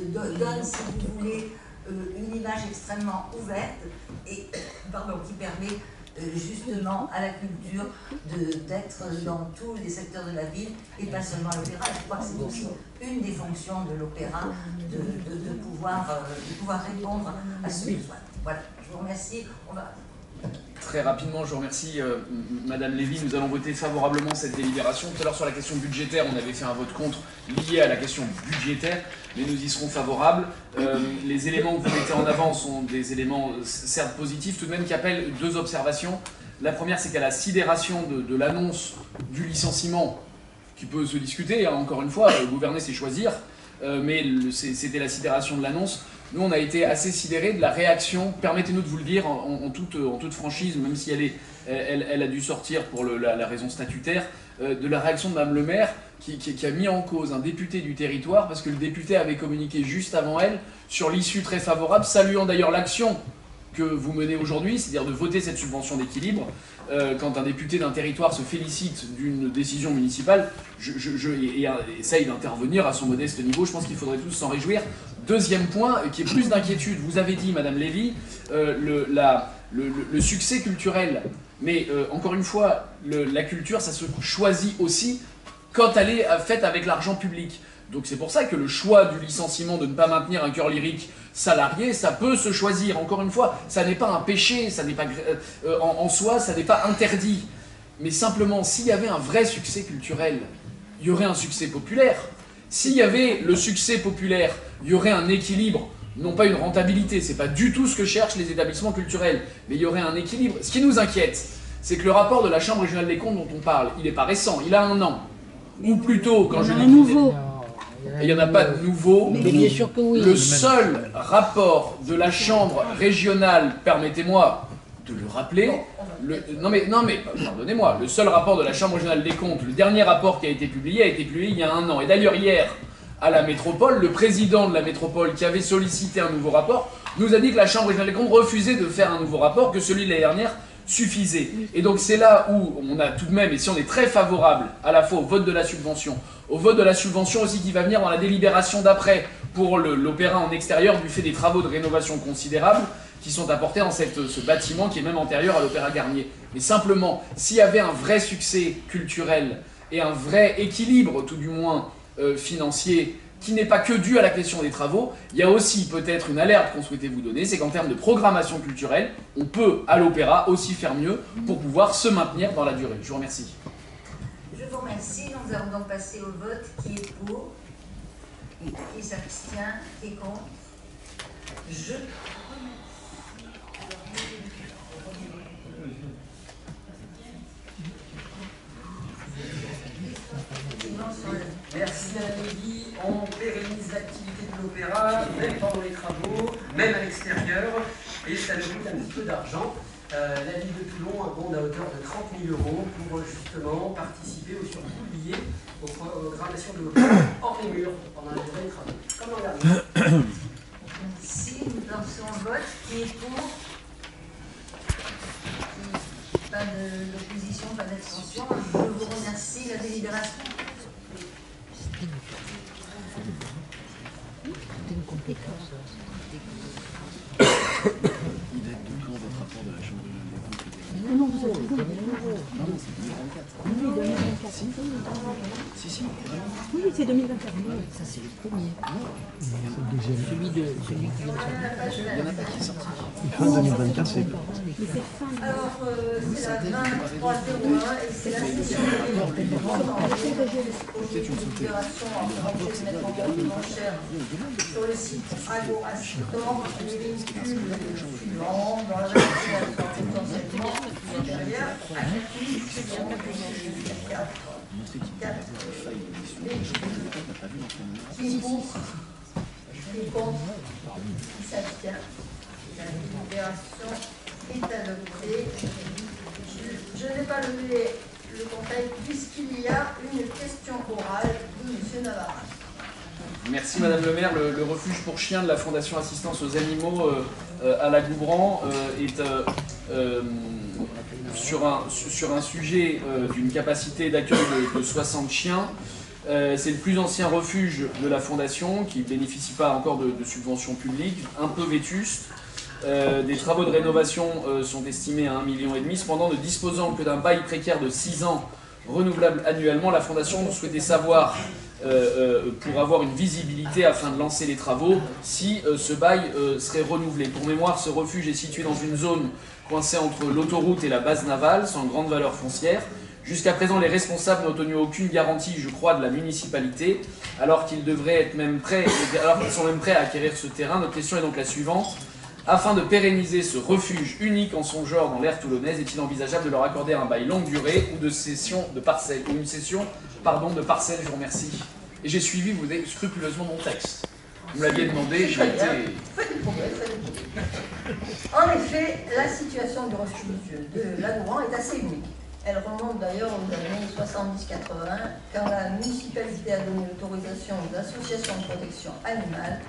donne, si vous voulez, une image extrêmement ouverte et qui permet justement à la culture d'être dans tous les secteurs de la ville et pas seulement à l'opéra. Je crois que c'est aussi une des fonctions de l'opéra de pouvoir répondre à ce besoin. Voilà, je vous remercie. Très rapidement, je vous remercie Madame Lévy. Nous allons voter favorablement cette délibération. Tout à l'heure sur la question budgétaire, on avait fait un vote contre lié à la question budgétaire, mais nous y serons favorables. Les éléments que vous mettez en avant sont des éléments certes positifs, tout de même qui appellent deux observations. La première, c'est qu'à la sidération de l'annonce du licenciement, qui peut se discuter, hein, encore une fois, gouverner c'est choisir, mais c'était la sidération de l'annonce. Nous, on a été assez sidérés de la réaction, permettez-nous de vous le dire en toute franchise, même si elle a dû sortir pour la raison statutaire, de la réaction de Mme le maire qui a mis en cause un député du territoire parce que le député avait communiqué juste avant elle sur l'issue très favorable, saluant d'ailleurs l'action que vous menez aujourd'hui, c'est-à-dire de voter cette subvention d'équilibre. Quand un député d'un territoire se félicite d'une décision municipale et essaye d'intervenir à son modeste niveau, je pense qu'il faudrait tous s'en réjouir. Deuxième point, qui est plus d'inquiétude, vous avez dit, Madame Lévy, le succès culturel. Mais encore une fois, la culture, ça se choisit aussi quand elle est faite avec l'argent public. Donc c'est pour ça que le choix du licenciement de ne pas maintenir un chœur lyrique salarié, ça peut se choisir. Encore une fois, ça n'est pas un péché, ça n'est pas, en soi, ça n'est pas interdit. Mais simplement, s'il y avait un vrai succès culturel, il y aurait un succès populaire. S'il y avait le succès populaire, il y aurait un équilibre, non pas une rentabilité, c'est pas du tout ce que cherchent les établissements culturels, mais il y aurait un équilibre. Ce qui nous inquiète, c'est que le rapport de la Chambre régionale des comptes dont on parle, il n'est pas récent, il a 1 an. Ou plutôt, quand je dis nouveau. Il n'y en a pas de nouveau. Mais bien sûr que oui. Le seul rapport de la Chambre régionale, permettez-moi de le rappeler, non mais pardonnez-moi, le seul rapport de la Chambre régionale des comptes, le dernier rapport qui a été publié il y a 1 an. Et d'ailleurs hier, à la métropole, le président de la métropole qui avait sollicité un nouveau rapport, nous a dit que la Chambre régionale des comptes refusait de faire un nouveau rapport, que celui de l'année dernière suffisait. Et donc c'est là où on a tout de même, et si on est très favorable à la fois au vote de la subvention, au vote de la subvention aussi qui va venir dans la délibération d'après pour l'opéra en extérieur du fait des travaux de rénovation considérables qui sont apportés dans ce bâtiment qui est même antérieur à l'Opéra Garnier. Mais simplement, s'il y avait un vrai succès culturel et un vrai équilibre, tout du moins financier, qui n'est pas que dû à la question des travaux, il y a aussi peut-être une alerte qu'on souhaitait vous donner, c'est qu'en termes de programmation culturelle, on peut à l'opéra aussi faire mieux pour pouvoir se maintenir dans la durée. Je vous remercie. Je vous remercie. Nous allons donc passer au vote. Qui est pour? Qui s'abstient? Qui est contre? Je Merci Madame Lévy. On pérennise l'activité de l'opéra, même pendant les travaux, même à l'extérieur, et ça nous coûte un petit peu d'argent. La ville de Toulon abonde à hauteur de 30 000 € pour justement participer au surcoût lié aux programmations de l'opéra hors les murs pendant la durée des travaux. Comme l'an dernier. Merci. Nous lançons le vote. Qui est pour? Pas d'opposition, pas d'abstention. Je vous remercie. La délibération. Non, vous avez raison. Oui, 2024. Si. Oui, c'est 2024. Ça, c'est le premier. C'est le deuxième. Celui qui vient de sortir. Il n'y en a pas qui est sorti. Fin 2024, c'est... Alors, c'est la 2301 et c'est la session de libération en projet de mettre en vente une enchère sur le site Agora Store les véhicules suivants dans la vaccination potentiellement supérieure à 4 Qui est pour? Qui est contre? Qui s'abstient? La délibération est adoptée. Je n'ai pas levé le conseil puisqu'il y a une question orale de M. Navarra. Merci Madame le maire. Le refuge pour chiens de la Fondation Assistance aux Animaux à la Goubran est sur un sujet d'une capacité d'accueil de 60 chiens. C'est le plus ancien refuge de la Fondation qui ne bénéficie pas encore de subventions publiques, un peu vétuste. Des travaux de rénovation sont estimés à 1,5 million. Cependant, ne disposant que d'un bail précaire de 6 ans renouvelable annuellement, la Fondation souhaitait savoir, pour avoir une visibilité afin de lancer les travaux, si ce bail serait renouvelé. Pour mémoire, ce refuge est situé dans une zone coincée entre l'autoroute et la base navale, sans grande valeur foncière. Jusqu'à présent, les responsables n'ont obtenu aucune garantie, je crois, de la municipalité, alors qu'ils sont même prêts à acquérir ce terrain. Notre question est donc la suivante. Afin de pérenniser ce refuge unique en son genre dans l'aire toulonnaise, est-il envisageable de leur accorder un bail longue durée ou de cession de parcelles, ou une cession, de parcelles? Je vous remercie. Et j'ai suivi scrupuleusement mon texte. Vous me l'aviez demandé, j'ai été... En effet, la situation du refuge de la Goubran est assez unique. Elle remonte d'ailleurs aux années 70-80, quand la municipalité a donné l'autorisation aux associations de protection animale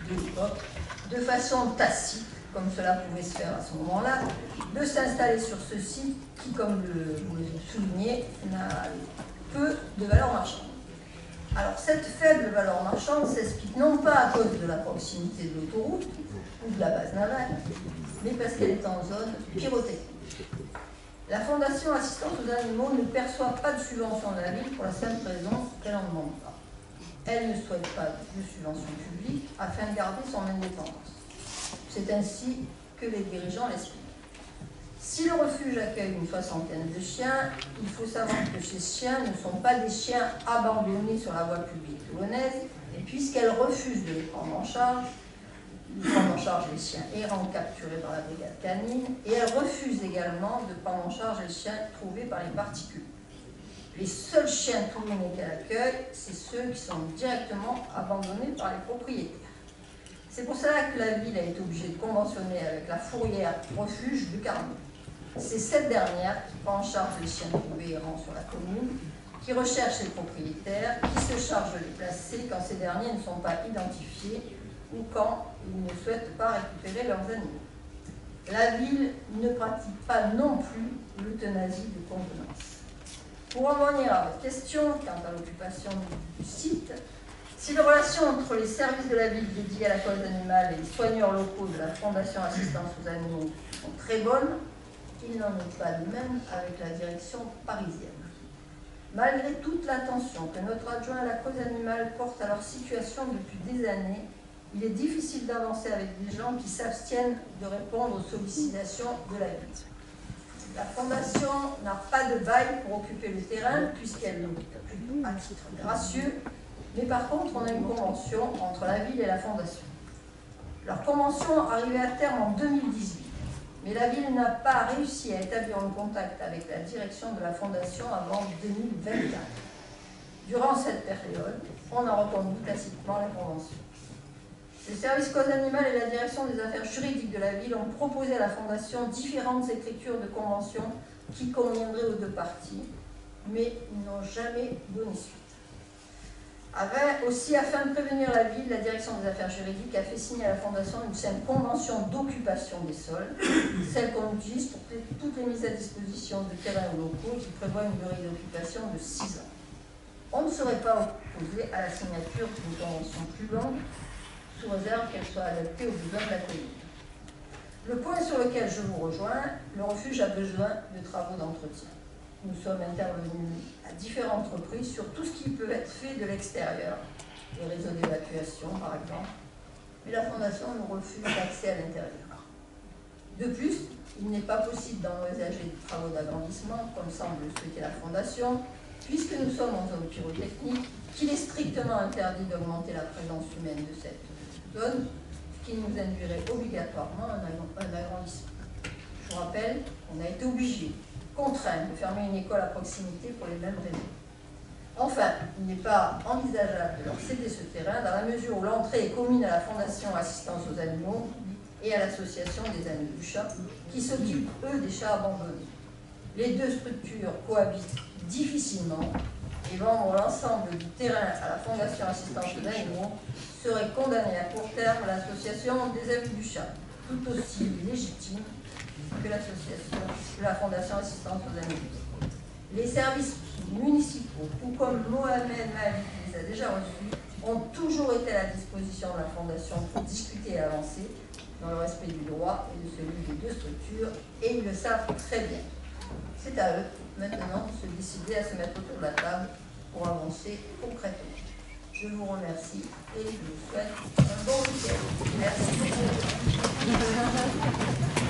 de l'époque, de façon tacite, comme cela pouvait se faire à ce moment-là, de s'installer sur ce site qui, comme vous le soulignez, n'a peu de valeur marchande. Alors cette faible valeur marchande s'explique non pas à cause de la proximité de l'autoroute ou de la base navale, mais parce qu'elle est en zone pyrotechnique. La Fondation Assistance aux Animaux ne perçoit pas de subvention de la ville pour la simple raison qu'elle n'en demande pas. Elle ne souhaite pas de subvention publique afin de garder son indépendance. C'est ainsi que les dirigeants l'expliquent. Si le refuge accueille une 60aine de chiens, il faut savoir que ces chiens ne sont pas des chiens abandonnés sur la voie publique toulonnaise, et puisqu'elle refuse de les prendre en charge les chiens errants capturés par la brigade canine, et elle refuse également de prendre en charge les chiens trouvés par les particuliers. Les seuls chiens toulonnais qu'elle accueille, c'est ceux qui sont directement abandonnés par les propriétaires. C'est pour cela que la ville a été obligée de conventionner avec la fourrière refuge de Carmaux. C'est cette dernière qui prend en charge les chiens trouvés errants sur la commune, qui recherche les propriétaires, qui se charge de les placer quand ces derniers ne sont pas identifiés ou quand ils ne souhaitent pas récupérer leurs animaux. La ville ne pratique pas non plus l'euthanasie de convenance. Pour en venir à votre question quant à l'occupation du site, si les relations entre les services de la ville dédiés à la cause animale et les soigneurs locaux de la Fondation Assistance aux Animaux sont très bonnes, il n'en est pas de même avec la direction parisienne. Malgré toute l'attention que notre adjoint à la cause animale porte à leur situation depuis des années, il est difficile d'avancer avec des gens qui s'abstiennent de répondre aux sollicitations de la ville. La Fondation n'a pas de bail pour occuper le terrain puisqu'elle l'occupe à titre gracieux, mais par contre on a une convention entre la ville et la Fondation. Leur convention arrivait à terme en 2018, mais la ville n'a pas réussi à établir un contact avec la direction de la Fondation avant 2024. Durant cette période, on a reconduit tacitement la convention. Le service cause animale et la direction des affaires juridiques de la ville ont proposé à la Fondation différentes écritures de convention qui conviendraient aux deux parties, mais ils n'ont jamais donné suite. Aussi, afin de prévenir la ville, la direction des affaires juridiques a fait signer à la Fondation une simple convention d'occupation des sols, celle qu'on utilise pour toutes les mises à disposition de terrains locaux qui prévoit une durée d'occupation de 6 ans. On ne serait pas opposé à la signature d'une convention plus longue, sous réserve qu'elle soit adaptée aux besoins de la commune. Le point sur lequel je vous rejoins, le refuge a besoin de travaux d'entretien. Nous sommes intervenus à différentes reprises sur tout ce qui peut être fait de l'extérieur, les réseaux d'évacuation par exemple, mais la Fondation nous refuse l'accès à l'intérieur. De plus, il n'est pas possible d'envisager des travaux d'agrandissement, comme semble le souhaiter la Fondation, puisque nous sommes en zone pyrotechnique, qu'il est strictement interdit d'augmenter la présence humaine de cette zone, ce qui nous induirait obligatoirement un agrandissement. Je vous rappelle qu'on a été obligé, contraint de fermer une école à proximité pour les mêmes raisons. Enfin, il n'est pas envisageable de leur céder ce terrain dans la mesure où l'entrée est commune à la Fondation Assistance aux Animaux et à l'Association des Amis du Chat, qui s'occupent, eux, des chats abandonnés. Les deux structures cohabitent difficilement et vendre l'ensemble du terrain à la Fondation Assistance aux Animaux serait condamné à court terme l'Association des Amis du Chat, tout aussi légitime que la Fondation Assistance aux Animaux. Les services municipaux, tout comme Mohamed Mali les a déjà reçus, ont toujours été à la disposition de la Fondation pour discuter et avancer dans le respect du droit et de celui des deux structures, et ils le savent très bien. C'est à eux, maintenant, de se décider à se mettre autour de la table pour avancer concrètement. Je vous remercie et je vous souhaite un bon week-end. Merci beaucoup.